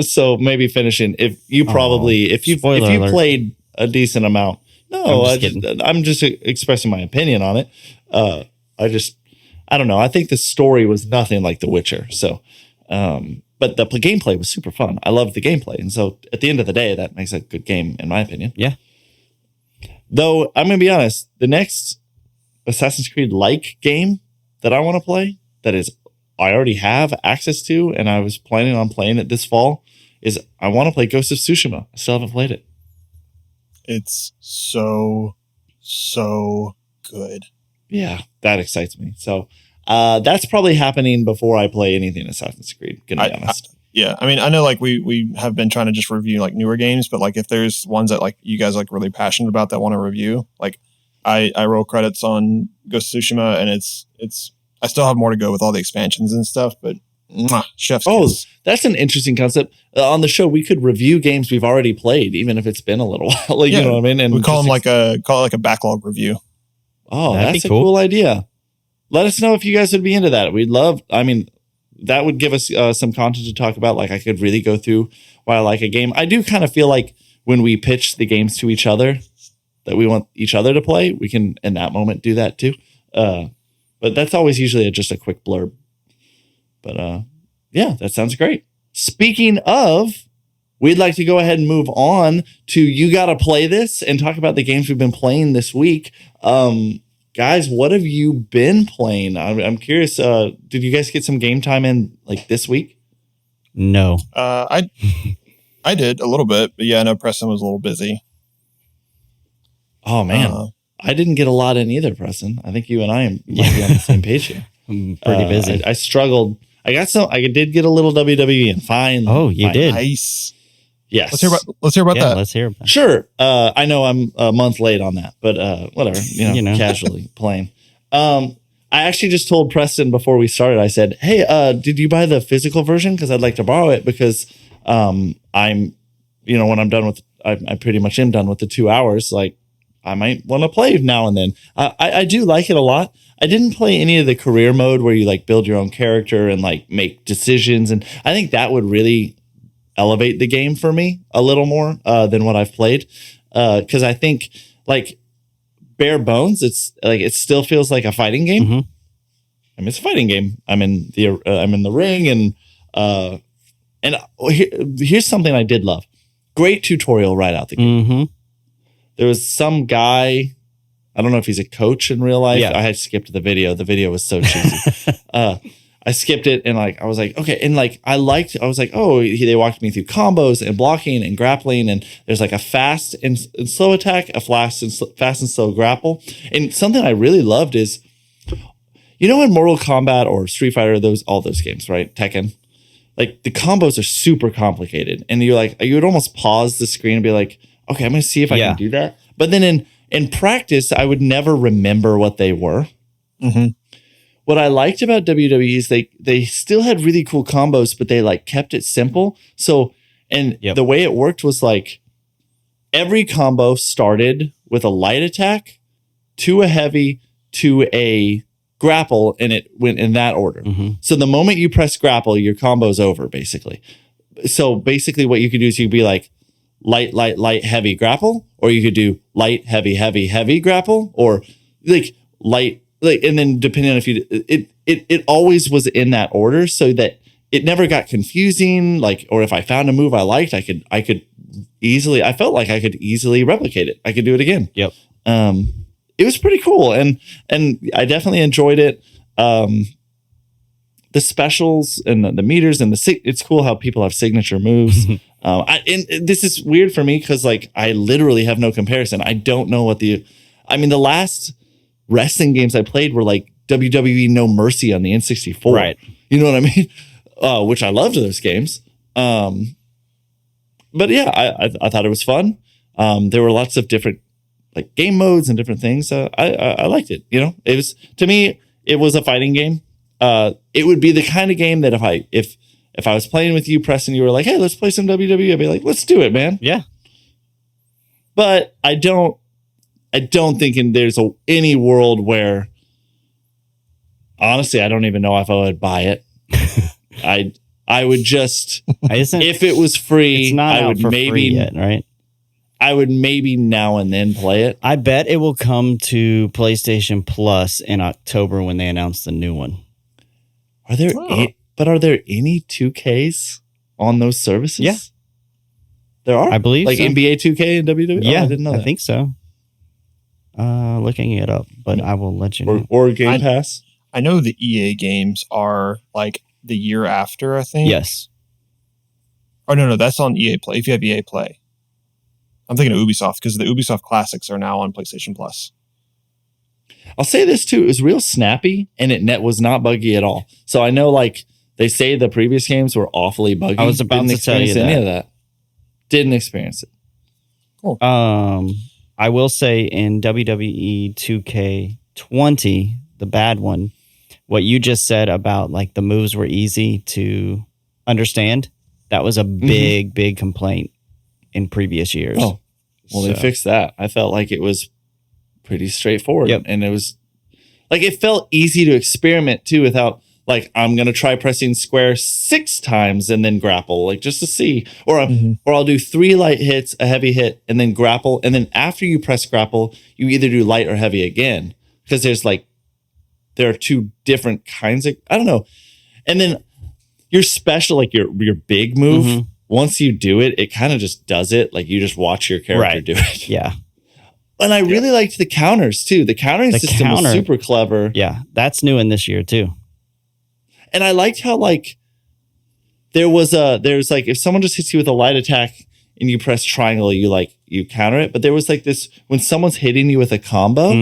Speaker 1: So maybe finishing if you played a decent amount. No, I'm just expressing my opinion on it. I don't know. I think the story was nothing like The Witcher. So, but the gameplay was super fun. I loved the gameplay. And so at the end of the day, that makes a good game, in my opinion.
Speaker 3: Yeah.
Speaker 1: Though, I'm going to be honest, the next Assassin's Creed-like game that I want to play, that is, I already have access to, and I was planning on playing it this fall, is I want to play Ghost of Tsushima. I still haven't played it.
Speaker 2: It's so good.
Speaker 1: Yeah, that excites me. So that's probably happening before I play anything Assassin's Creed, gonna be honest.
Speaker 2: Yeah, I mean, I know like we have been trying to just review like newer games, but like if there's ones that like you guys like really passionate about that want to review, like I roll credits on Ghost of Tsushima, and it's I still have more to go with all the expansions and stuff, but chef's kiss.
Speaker 1: That's an interesting concept. On the show, we could review games we've already played, even if it's been a little while. Like, you know what I mean? And
Speaker 2: we call it like a backlog review.
Speaker 1: Oh, that's a cool idea. Let us know if you guys would be into that. We'd love. I mean, that would give us some content to talk about. Like, I could really go through why I like a game. I do kind of feel like when we pitch the games to each other that we want each other to play, we can in that moment do that too. But that's always usually just a quick blurb. But yeah, that sounds great. Speaking of, we'd like to go ahead and move on to You Gotta Play This and talk about the games we've been playing this week. Guys, what have you been playing? I'm curious. Did you guys get some game time in like this week?
Speaker 3: No.
Speaker 2: I did a little bit, but yeah, I know Preston was a little busy.
Speaker 1: Oh man. I didn't get a lot in either, Preston. I think you and I might be on the same page here.
Speaker 3: I'm pretty busy.
Speaker 1: I struggled. I did get a little WWE and fine.
Speaker 3: Oh, you did?
Speaker 2: Nice.
Speaker 1: Yes.
Speaker 2: Let's hear about that.
Speaker 3: Let's hear about it.
Speaker 1: Sure. I know I'm a month late on that, but whatever. Casually playing. I actually just told Preston before we started. I said, "Hey, did you buy the physical version? Because I'd like to borrow it because I'm, when I'm done with, I pretty much am done with the 2 hours. Like, I might want to play now and then. I do like it a lot. I didn't play any of the career mode where you like build your own character and like make decisions, and I think that would really elevate the game for me a little more than what I've played. Because I think like bare bones, it's like it still feels like a fighting game.
Speaker 3: Mm-hmm.
Speaker 1: I mean, it's a fighting game. I'm in the ring, and here's something I did love. Great tutorial right out the gate.
Speaker 3: Mm-hmm.
Speaker 1: There was some guy. I don't know if he's a coach in real life.
Speaker 3: Yeah.
Speaker 1: I had skipped the video. The video was so cheesy. I skipped it and like I was like, okay, and like I was like, oh, they walked me through combos and blocking and grappling, and there's like a fast and slow attack, a fast and slow grapple. And something I really loved is, in Mortal Kombat or Street Fighter, all those games, right? Tekken, like the combos are super complicated, and you would almost pause the screen and be like, okay, I'm gonna see if I can do that. But then in practice, I would never remember what they were.
Speaker 2: Mm-hmm.
Speaker 1: What I liked about WWE is they still had really cool combos, but they like kept it simple. So, and the way it worked was like every combo started with a light attack to a heavy to a grapple, and it went in that order.
Speaker 3: Mm-hmm.
Speaker 1: So the moment you press grapple, your combo's over basically. So basically what you could do is you could be like light, heavy grapple, or you could do light, heavy grapple, or like light, and then depending on if it always was in that order, so that it never got confusing. Like, or if I found a move I liked, I could easily. I felt like I could easily replicate it. I could do it again.
Speaker 3: Yep.
Speaker 1: It was pretty cool, and I definitely enjoyed it. The specials and the meters and it's cool how people have signature moves. And this is weird for me because like I literally have no comparison. I don't know what the last wrestling games I played were like WWE No Mercy on the N64.
Speaker 3: Right.
Speaker 1: You know what I mean? Which I loved those games. But yeah, I thought it was fun. There were lots of different like game modes and different things. I liked it. It was, to me, it was a fighting game. It would be the kind of game that if I was playing with you, Preston, you were like, hey, let's play some WWE. I'd be like, let's do it, man.
Speaker 3: Yeah.
Speaker 1: But I don't think there's any world where, honestly, I don't even know if I would buy it. I would just, if it was free,
Speaker 3: it's not
Speaker 1: I would
Speaker 3: out for
Speaker 1: maybe
Speaker 3: free yet, right?
Speaker 1: I would maybe now and then play it.
Speaker 3: I bet it will come to PlayStation Plus in October when they announce the new one.
Speaker 1: Are there any 2Ks on those services?
Speaker 3: Yeah.
Speaker 1: There are?
Speaker 3: I believe
Speaker 1: like
Speaker 3: so.
Speaker 1: NBA 2K and WWE?
Speaker 3: Yeah,
Speaker 1: I didn't know that.
Speaker 3: I think so. Looking it up, but I will let you know.
Speaker 1: Or Game Pass?
Speaker 2: I know the EA games are like the year after, I think.
Speaker 3: Yes.
Speaker 2: Oh, no, that's on EA Play. If you have EA Play. I'm thinking of Ubisoft because the Ubisoft Classics are now on PlayStation Plus.
Speaker 1: I'll say this too. It was real snappy and it was not buggy at all. So I know like they say the previous games were awfully buggy.
Speaker 3: I was about to tell you that.
Speaker 1: Any of that. Didn't experience it.
Speaker 2: Cool.
Speaker 3: I will say in WWE 2K20, the bad one, what you just said about like the moves were easy to understand, that was a big complaint in previous years.
Speaker 1: Oh, well, they fixed that. I felt like it was pretty straightforward.
Speaker 3: Yep.
Speaker 1: And it was like, it felt easy to experiment too without like, I'm going to try pressing square 6 times and then grapple, like just to see, or I'll do 3 light hits, a heavy hit, and then grapple. And then after you press grapple, you either do light or heavy again. Because there are 2 different kinds of, I don't know. And then your special, like your big move, once you do it, it kind of just does it. Like you just watch your character do it.
Speaker 3: Yeah.
Speaker 1: And I really liked the counters too. The countering system was super clever.
Speaker 3: Yeah. That's new in this year too.
Speaker 1: And I liked how like there's like, if someone just hits you with a light attack and you press triangle, you like you counter it. But there was like this, when someone's hitting you with a combo,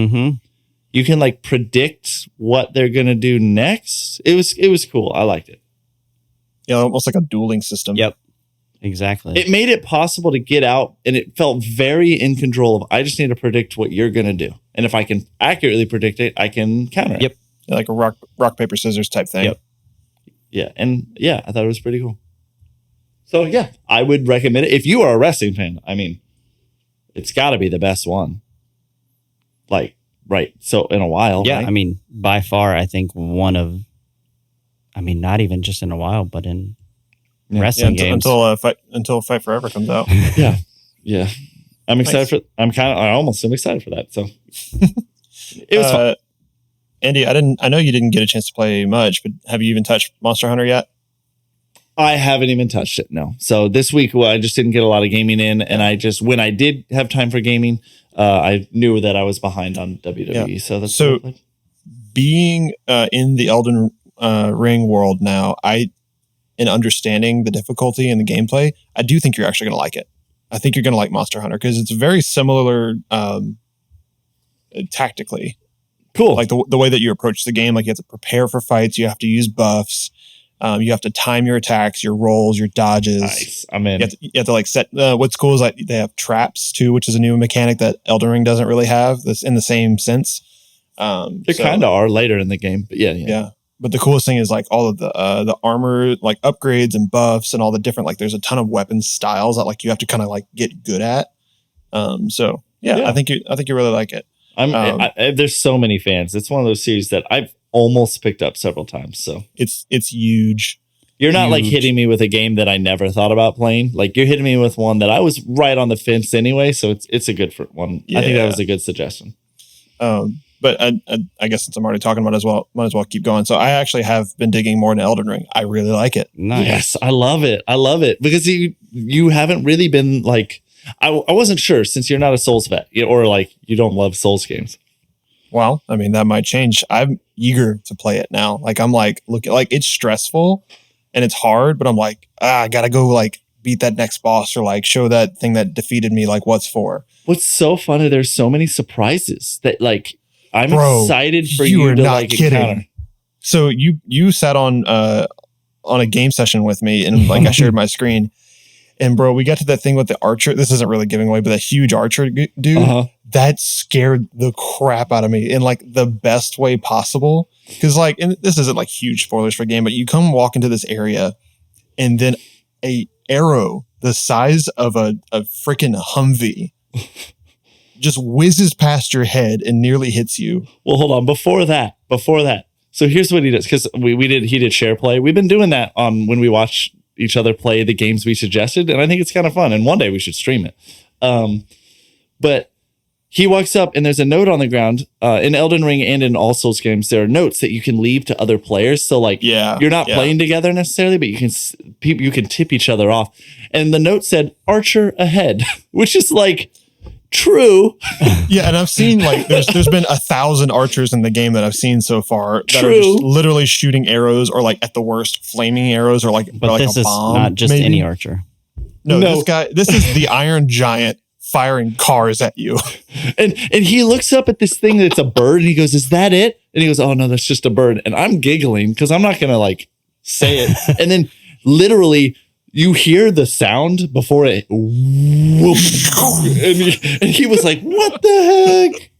Speaker 1: you can like predict what they're going to do next. It was cool. I liked it.
Speaker 2: Yeah, almost like a dueling system.
Speaker 3: Yep. Exactly.
Speaker 1: It made it possible to get out, and it felt very in control of, I just need to predict what you're going to do. And if I can accurately predict it, I can counter it.
Speaker 3: Yep.
Speaker 2: Yeah, like a rock, paper, scissors type thing.
Speaker 3: Yep.
Speaker 1: Yeah. And yeah, I thought it was pretty cool. So yeah, I would recommend it. If you are a wrestling fan, I mean, it's got to be the best one. Like, right. So in a while.
Speaker 3: Yeah.
Speaker 1: Right?
Speaker 3: I mean, by far, I think not even just in a while, but in wrestling games.
Speaker 2: Until Fight Forever comes out.
Speaker 1: Yeah. Yeah. I'm excited I almost am excited for that. So it was fun.
Speaker 2: Andy, I know you didn't get a chance to play much, but have you even touched Monster Hunter yet?
Speaker 1: I haven't even touched it. No. So this week, I just didn't get a lot of gaming in. And when I did have time for gaming, I knew that I was behind on WWE.
Speaker 2: Yeah.
Speaker 1: So
Speaker 2: being in the Elden Ring world now, in understanding the difficulty and the gameplay, I do think you're actually going to like it. I think you're going to like Monster Hunter because it's very similar tactically.
Speaker 1: Cool.
Speaker 2: Like the way that you approach the game, like you have to prepare for fights, you have to use buffs, you have to time your attacks, your rolls, your dodges.
Speaker 1: Nice. I'm in.
Speaker 2: You have to like set. What's cool is like they have traps too, which is a new mechanic that Elden Ring doesn't really have. That's in the same sense.
Speaker 1: They kind of are later in the game, but yeah.
Speaker 2: But the coolest thing is like all of the armor like upgrades and buffs and all the different, like there's a ton of weapon styles that like you have to kind of like get good at. So yeah, I think you really like it.
Speaker 1: There's so many fans. It's one of those series that I've almost picked up several times. So
Speaker 2: it's huge.
Speaker 1: You're not like hitting me with a game that I never thought about playing. Like you're hitting me with one that I was right on the fence anyway. So it's a good one. Yeah. I think that was a good suggestion.
Speaker 2: But I guess since I'm already talking about it as well, might as well keep going. So I actually have been digging more into Elden Ring. I really like it.
Speaker 3: Nice.
Speaker 1: Yes, I love it. Because you haven't really been like, I wasn't sure since you're not a Souls vet or like you don't love Souls games.
Speaker 2: Well, I mean, that might change. I'm eager to play it now. Like I'm like, it's stressful and it's hard, but I'm like, I gotta go like beat that next boss or like show that thing that defeated me like what's for.
Speaker 1: What's so funny, there's so many surprises that like I'm excited for you to like encounter.
Speaker 2: So you sat on a game session with me and like I shared my screen and bro, we got to that thing with the archer. This isn't really giving away, but that huge archer dude, that scared the crap out of me in like the best way possible. Cause like, and this isn't like huge spoilers for the game, but you come walk into this area and then a arrow the size of a freaking Humvee just whizzes past your head and nearly hits you.
Speaker 1: Well, hold on. Before that. So here's what he does. Cause he did share play. We've been doing that on when we watch each other play the games we suggested. And I think it's kind of fun. And one day we should stream it. But he walks up and there's a note on the ground in Elden Ring and in all Souls games. There are notes that you can leave to other players. So like, you're not playing together necessarily, but you can tip each other off. And the note said Archer ahead, which is like true.
Speaker 2: Yeah. And I've seen like, there's been 1,000 archers in the game that I've seen so far that are just literally shooting arrows or like at the worst flaming arrows or like,
Speaker 3: but
Speaker 2: like
Speaker 3: this
Speaker 2: a
Speaker 3: is
Speaker 2: bomb,
Speaker 3: not just
Speaker 2: maybe.
Speaker 3: any archer.
Speaker 2: No, this is the Iron Giant firing cars at you.
Speaker 1: And he looks up at this thing that's a bird and he goes, is that it? And he goes, oh no, that's just a bird. And I'm giggling because I'm not going to like say it. And then literally you hear the sound before it whoop, and he was like, what the heck?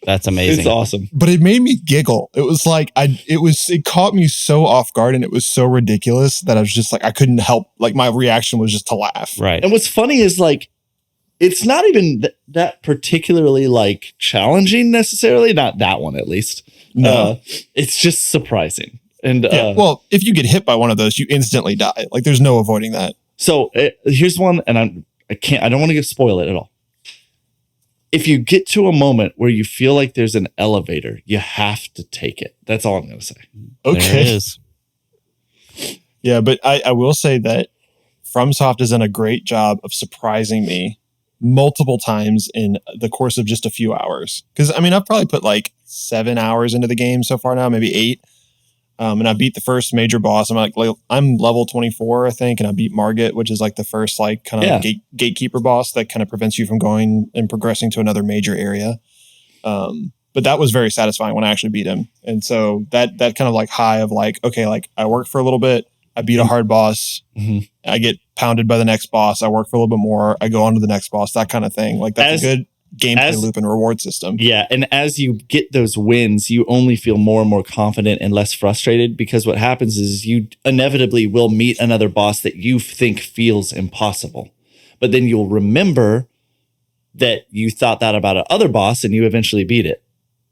Speaker 3: That's amazing.
Speaker 1: It's awesome.
Speaker 2: But it made me giggle. It was like it caught me so off guard and it was so ridiculous that I was just like I couldn't help, like my reaction was just to laugh.
Speaker 3: Right.
Speaker 1: And what's funny is like it's not even that particularly like challenging necessarily, not that one at least.
Speaker 2: No.
Speaker 1: It's just surprising. And
Speaker 2: well, if you get hit by one of those, you instantly die. Like there's no avoiding that.
Speaker 1: So here's one, and I don't want to spoil it at all. If you get to a moment where you feel like there's an elevator, you have to take it. That's all I'm going to say.
Speaker 2: Okay.
Speaker 3: There it is.
Speaker 2: Yeah, but I will say that FromSoft has done a great job of surprising me multiple times in the course of just a few hours. Because I mean, I've probably put like 7 hours into the game so far now, maybe 8. And I beat the first major boss. I'm level 24, I think, and I beat Margit, which is like the first like kind of gatekeeper boss that kind of prevents you from going and progressing to another major area. But that was very satisfying when I actually beat him. And so that kind of like high of like, okay, like I worked for a little bit, I beat a hard boss, I get pounded by the next boss, I work for a little bit more, I go on to the next boss, that kind of thing. Like that's a good gameplay loop and reward system.
Speaker 1: Yeah, and as you get those wins, you only feel more and more confident and less frustrated, because what happens is you inevitably will meet another boss that you think feels impossible. But then you'll remember that you thought that about another boss and you eventually beat it.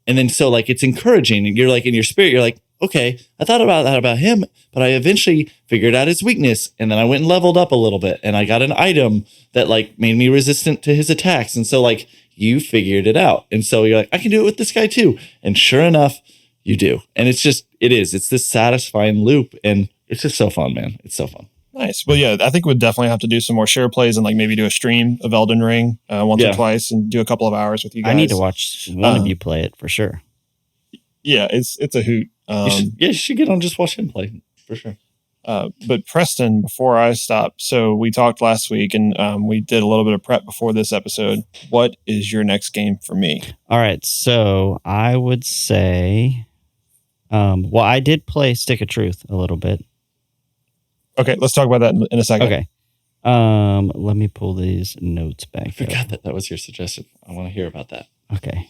Speaker 1: And then so like it's encouraging, and you're like in your spirit, you're like, okay, I thought about that about him, but I eventually figured out his weakness. And then I went and leveled up a little bit, and I got an item that like made me resistant to his attacks. And so like you figured it out. And so you're like, I can do it with this guy too. And sure enough, you do. And it's this satisfying loop. And it's just so fun, man. It's so fun.
Speaker 2: Nice. Well, yeah, I think we'd definitely have to do some more share plays and like maybe do a stream of Elden Ring once or twice and do a couple of hours with you guys.
Speaker 3: I need to watch one of you play it for sure.
Speaker 2: Yeah, it's a hoot.
Speaker 1: You should get on, just watch him play for sure.
Speaker 2: But Preston, before I stop, so we talked last week and we did a little bit of prep before this episode. What is your next game for me?
Speaker 3: All right, so I would say, well, I did play Stick of Truth a little bit.
Speaker 2: Okay, let's talk about that in a second.
Speaker 3: Okay. Let me pull these notes back.
Speaker 1: I forgot that was your suggestion. I want to hear about that.
Speaker 3: Okay.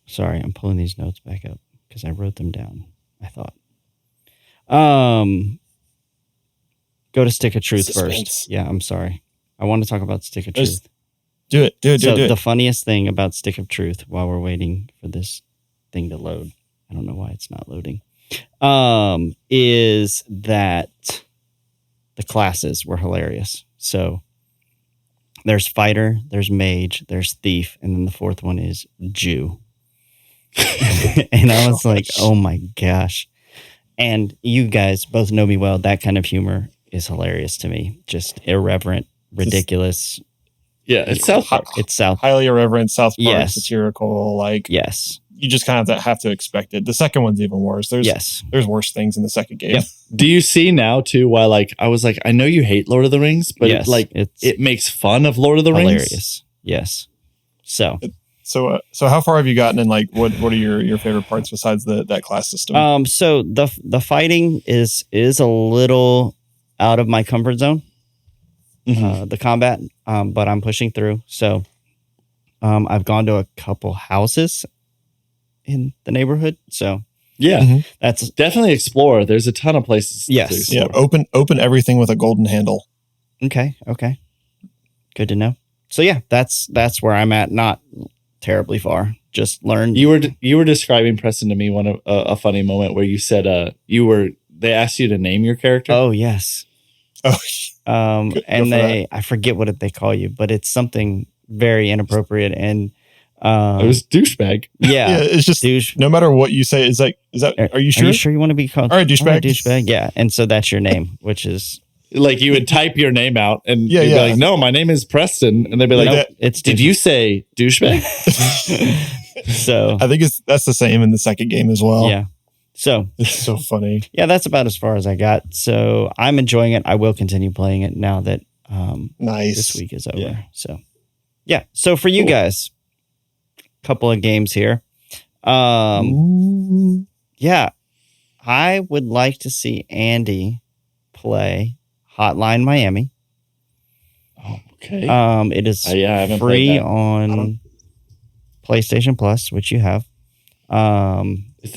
Speaker 3: Sorry, I'm pulling these notes back up because I wrote them down, I thought. Go to Stick of Truth first. Yeah, I'm sorry. I want to talk about Stick of Truth.
Speaker 2: Do it.
Speaker 3: The funniest thing about Stick of Truth, while we're waiting for this thing to load, I don't know why it's not loading, is that the classes were hilarious. So there's fighter, there's mage, there's thief, and then the fourth one is Jew. And I was like, oh my gosh. And you guys both know me well. That kind of humor is hilarious to me. Just irreverent, ridiculous.
Speaker 1: Yeah, it's South Park.
Speaker 3: It's South
Speaker 2: highly irreverent South Park,
Speaker 3: yes.
Speaker 2: Satirical, like
Speaker 3: yes.
Speaker 2: You just kind of have to expect it. The second one's even worse. There's worse things in the second game.
Speaker 3: Yep.
Speaker 1: Do you see now too why like I was like, I know you hate Lord of the Rings, but
Speaker 3: yes,
Speaker 1: it makes fun of Lord of the Rings.
Speaker 3: Hilarious. Yes. So
Speaker 2: how far have you gotten, and like what are your favorite parts besides that class system?
Speaker 3: So the fighting is a little out of my comfort zone. The combat, but I'm pushing through. So I've gone to a couple houses in the neighborhood. So
Speaker 1: yeah,
Speaker 3: that's
Speaker 1: definitely explore. There's a ton of places.
Speaker 3: Yes.
Speaker 2: Yeah. Open everything with a golden handle.
Speaker 3: Okay. Good to know. So yeah, that's where I'm at. Not terribly far. Just learn.
Speaker 1: You were describing, Preston, to me a funny moment where you said they asked you to name your character.
Speaker 3: Oh yes.
Speaker 2: Oh.
Speaker 3: And I forget what they call you, but it's something very inappropriate, and
Speaker 1: it was douchebag.
Speaker 3: Yeah,
Speaker 2: it's just douche. No matter what you say, is that? Are you sure?
Speaker 3: Are you sure you want to be called?
Speaker 2: All right, douchebag.
Speaker 3: Douchebag. Yeah, and so that's your name, which is
Speaker 1: like you would type your name out, and you'd be like, "No, my name is Preston," and they'd be like,
Speaker 3: "No, it's."
Speaker 1: Did you say douchebag?
Speaker 3: So
Speaker 2: I think that's the same in the second game as well.
Speaker 3: Yeah. So
Speaker 2: it's so funny.
Speaker 3: Yeah, that's about as far as I got. So I'm enjoying it. I will continue playing it now that this week is over.
Speaker 2: Yeah.
Speaker 3: So yeah. So for you guys, a couple of games here. Yeah, I would like to see Andy play Hotline Miami.
Speaker 1: Okay.
Speaker 3: It is free on PlayStation Plus, which you have.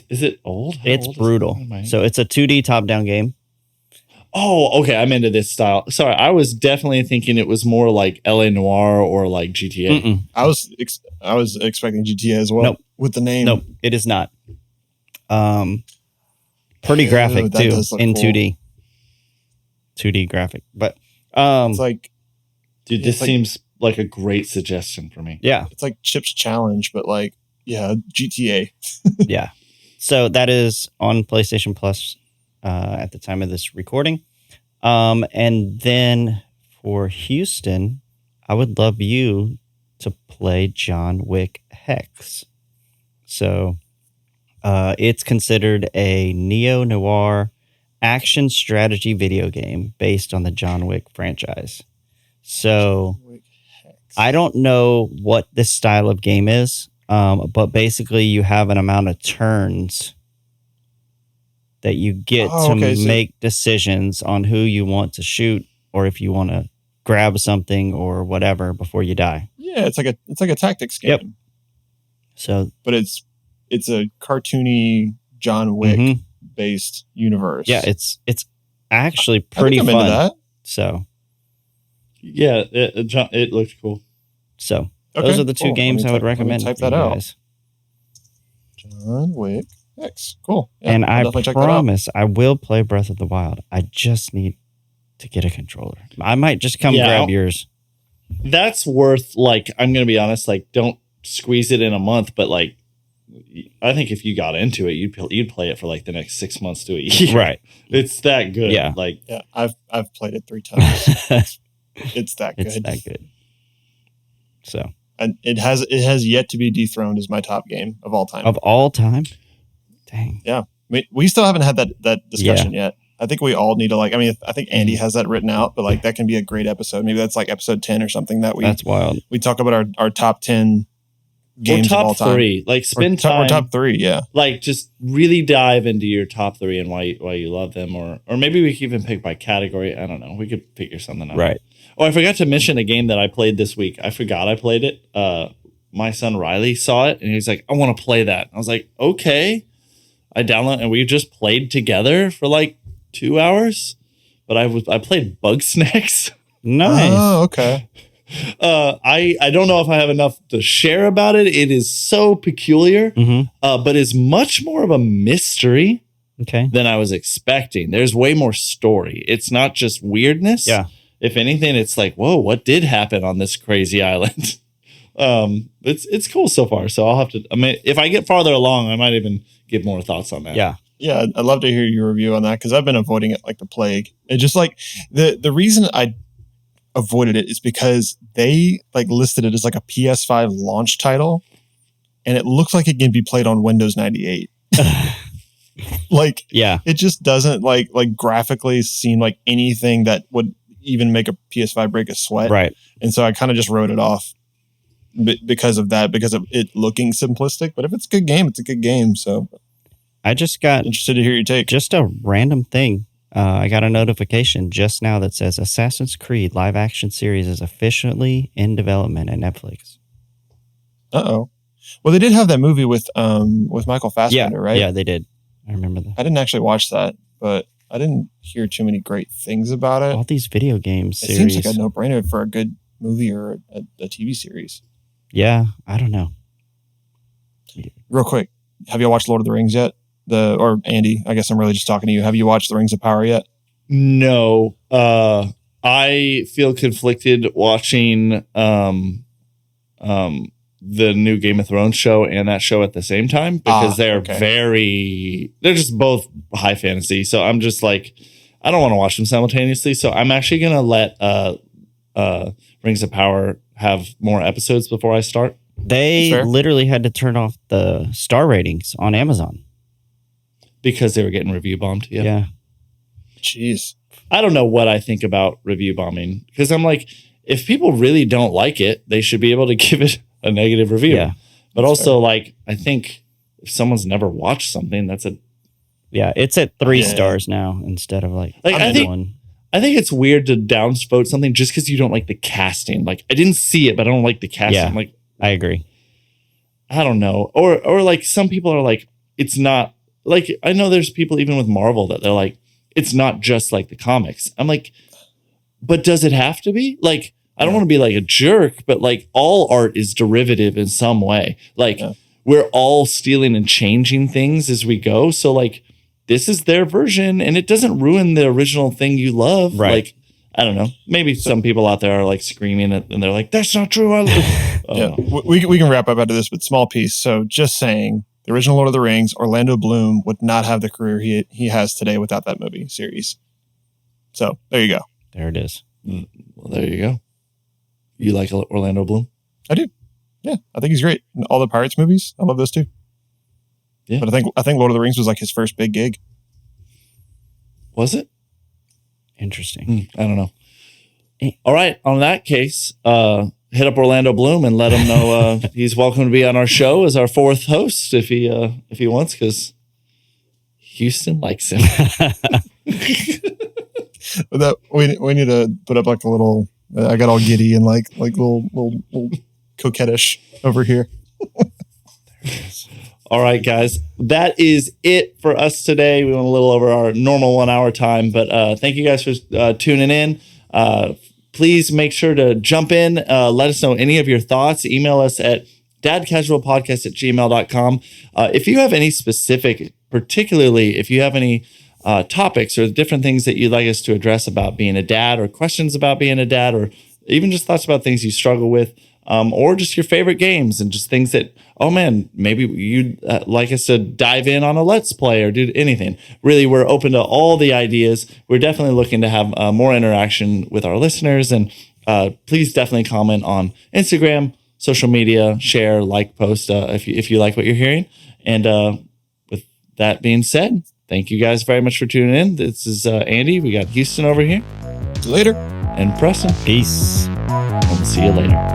Speaker 1: Is it old?
Speaker 3: It's brutal. So it's a 2D top-down game.
Speaker 1: Oh, okay. I'm into this style. Sorry, I was definitely thinking it was more like LA Noire or like GTA.
Speaker 3: Mm-mm.
Speaker 2: I was expecting GTA as well.
Speaker 3: Nope.
Speaker 2: With the name.
Speaker 3: Nope, it is not. Pretty graphic too in cool. 2D. 2D graphic, but
Speaker 2: it's like,
Speaker 1: dude, this seems like a great suggestion for me.
Speaker 3: Yeah,
Speaker 2: it's like Chip's Challenge, but like GTA.
Speaker 3: Yeah. So that is on PlayStation Plus at the time of this recording. And then for Houston, I would love you to play John Wick Hexe. So It's considered a neo-noir action strategy video game based on the John Wick franchise. So I don't know what this style of game is, but basically you have an amount of turns that you get to make decisions on who you want to shoot or if you want to grab something or whatever before you die.
Speaker 2: Yeah, it's like a tactics game.
Speaker 3: Yep. So,
Speaker 2: but it's a cartoony John Wick based universe.
Speaker 3: Yeah, it's actually pretty fun. Into that. So,
Speaker 1: yeah, it looks cool.
Speaker 3: So those are the two games I would recommend.
Speaker 2: Type that out. Guys. John Wick Hexe. Cool. Yeah,
Speaker 3: and I promise I will play Breath of the Wild. I just need to get a controller. I might just come grab yours.
Speaker 1: That's worth, like, I'm going to be honest, like, don't squeeze it in a month, but like, I think if you got into it, you'd play it for like the next 6 months to a year.
Speaker 3: Right.
Speaker 1: It's that good.
Speaker 3: Yeah.
Speaker 1: Like,
Speaker 2: yeah, I've played it 3 times. It's that good.
Speaker 3: It's that good. So,
Speaker 2: and it has yet to be dethroned as my top game of all time.
Speaker 3: Of all time? Dang.
Speaker 2: Yeah. We still haven't had that discussion yet. I think we all need to I think Andy has that written out, but like that can be a great episode. Maybe that's like episode 10 or something that's
Speaker 3: wild.
Speaker 2: We talk about our top 10 games
Speaker 1: or top
Speaker 2: of all time.
Speaker 1: 3. Like spend time.
Speaker 2: Or top 3, yeah.
Speaker 1: Like just really dive into your top 3 and why you love them, or maybe we could even pick by category. I don't know. We could figure something out.
Speaker 3: Right.
Speaker 1: Oh, I forgot to mention a game that I played this week. I forgot I played it. My son Riley saw it and he's like, I want to play that. I was like, okay. I downloaded and we just played together for like 2 hours. But I played Bugsnax.
Speaker 3: Nice.
Speaker 2: Oh, okay.
Speaker 1: I don't know if I have enough to share about it. It is so peculiar, but is much more of a mystery than I was expecting. There's way more story. It's not just weirdness.
Speaker 3: Yeah.
Speaker 1: If anything, it's like, whoa, what did happen on this crazy island? It's cool so far. So I'll have to. I mean, if I get farther along, I might even give more thoughts on that.
Speaker 3: Yeah.
Speaker 2: Yeah, I'd love to hear your review on that because I've been avoiding it like the plague. It just like the reason I avoided it is because they like listed it as like a PS5 launch title, and it looks like it can be played on Windows 98. Like,
Speaker 3: yeah,
Speaker 2: it just doesn't like graphically seem like anything that would even make a PS5 break a sweat.
Speaker 3: Right.
Speaker 2: And so I kind of just wrote it off because of that, because of it looking simplistic. But if it's a good game, it's a good game. So
Speaker 3: I just got
Speaker 2: interested to hear your take.
Speaker 3: Just a random thing. I got a notification just now that says Assassin's Creed live action series is officially in development at Netflix.
Speaker 2: Uh-oh. Well, they did have that movie with Michael Fassbender, right?
Speaker 3: Yeah, they did. I remember that.
Speaker 2: I didn't actually watch that, but I didn't hear too many great things about it.
Speaker 3: All these video game series.
Speaker 2: It seems like a no-brainer for a good movie or a TV series.
Speaker 3: Yeah, I don't know.
Speaker 2: Real quick, have you watched Lord of the Rings yet? Or Andy, I guess I'm really just talking to you. Have you watched The Rings of Power yet?
Speaker 1: No. I feel conflicted watching the new Game of Thrones show and that show at the same time because they're just both high fantasy. So I'm just like, I don't want to watch them simultaneously. So I'm actually going to let Rings of Power have more episodes before I start.
Speaker 3: They literally had to turn off the star ratings on Amazon.
Speaker 1: Because they were getting review bombed.
Speaker 3: Yeah.
Speaker 2: Jeez.
Speaker 1: I don't know what I think about review bombing because I'm like, if people really don't like it, they should be able to give it a negative review.
Speaker 3: Yeah.
Speaker 1: But also, like, I think if someone's never watched something, that's a...
Speaker 3: Yeah, it's at 3 stars now instead of like
Speaker 1: I think it's weird to downvote something just because you don't like the casting. Like, I didn't see it, but I don't like the casting.
Speaker 3: Yeah,
Speaker 1: like,
Speaker 3: I agree.
Speaker 1: I don't know. Or like, some people are like, it's not... Like, I know there's people even with Marvel that they're like, it's not just like the comics. I'm like, but does it have to be? Like, I don't want to be like a jerk, but like all art is derivative in some way. Like we're all stealing and changing things as we go. So like, this is their version and it doesn't ruin the original thing you love.
Speaker 3: Right.
Speaker 1: Like, I don't know. Maybe some people out there are like screaming it and they're like, that's not true.
Speaker 2: We can wrap up after this, but small piece. So just saying, the original Lord of the Rings, Orlando Bloom would not have the career he has today without that movie series. So there you go.
Speaker 3: There it is.
Speaker 1: Well, there you go. You like Orlando Bloom?
Speaker 2: I do. Yeah, I think he's great. And all the Pirates movies, I love those too. But I think Lord of the Rings was like his first big gig.
Speaker 1: Was it?
Speaker 3: Interesting.
Speaker 1: I don't know. All right. On that case, hit up Orlando Bloom and let him know he's welcome to be on our show as our fourth host if he wants, because Houston likes him.
Speaker 2: That we need to put up like a little. I got all giddy and like little coquettish over here.
Speaker 1: All right, guys, that is it for us today. We went a little over our normal 1 hour time, but thank you guys for tuning in. Please make sure to jump in. Let us know any of your thoughts. Email us at dadcasualpodcast@gmail.com. If you have any specific, particularly if you have any topics or different things that you'd like us to address about being a dad, or questions about being a dad, or even just thoughts about things you struggle with, or just your favorite games and just things that, oh man, maybe you'd like us to dive in on a Let's Play or do anything. Really, we're open to all the ideas. We're definitely looking to have more interaction with our listeners. And please definitely comment on Instagram, social media, share, like, post if you like what you're hearing. And with that being said, thank you guys very much for tuning in. This is Andy. We got Houston over here.
Speaker 2: Later.
Speaker 1: And Preston.
Speaker 3: Peace.
Speaker 1: And we'll see you later.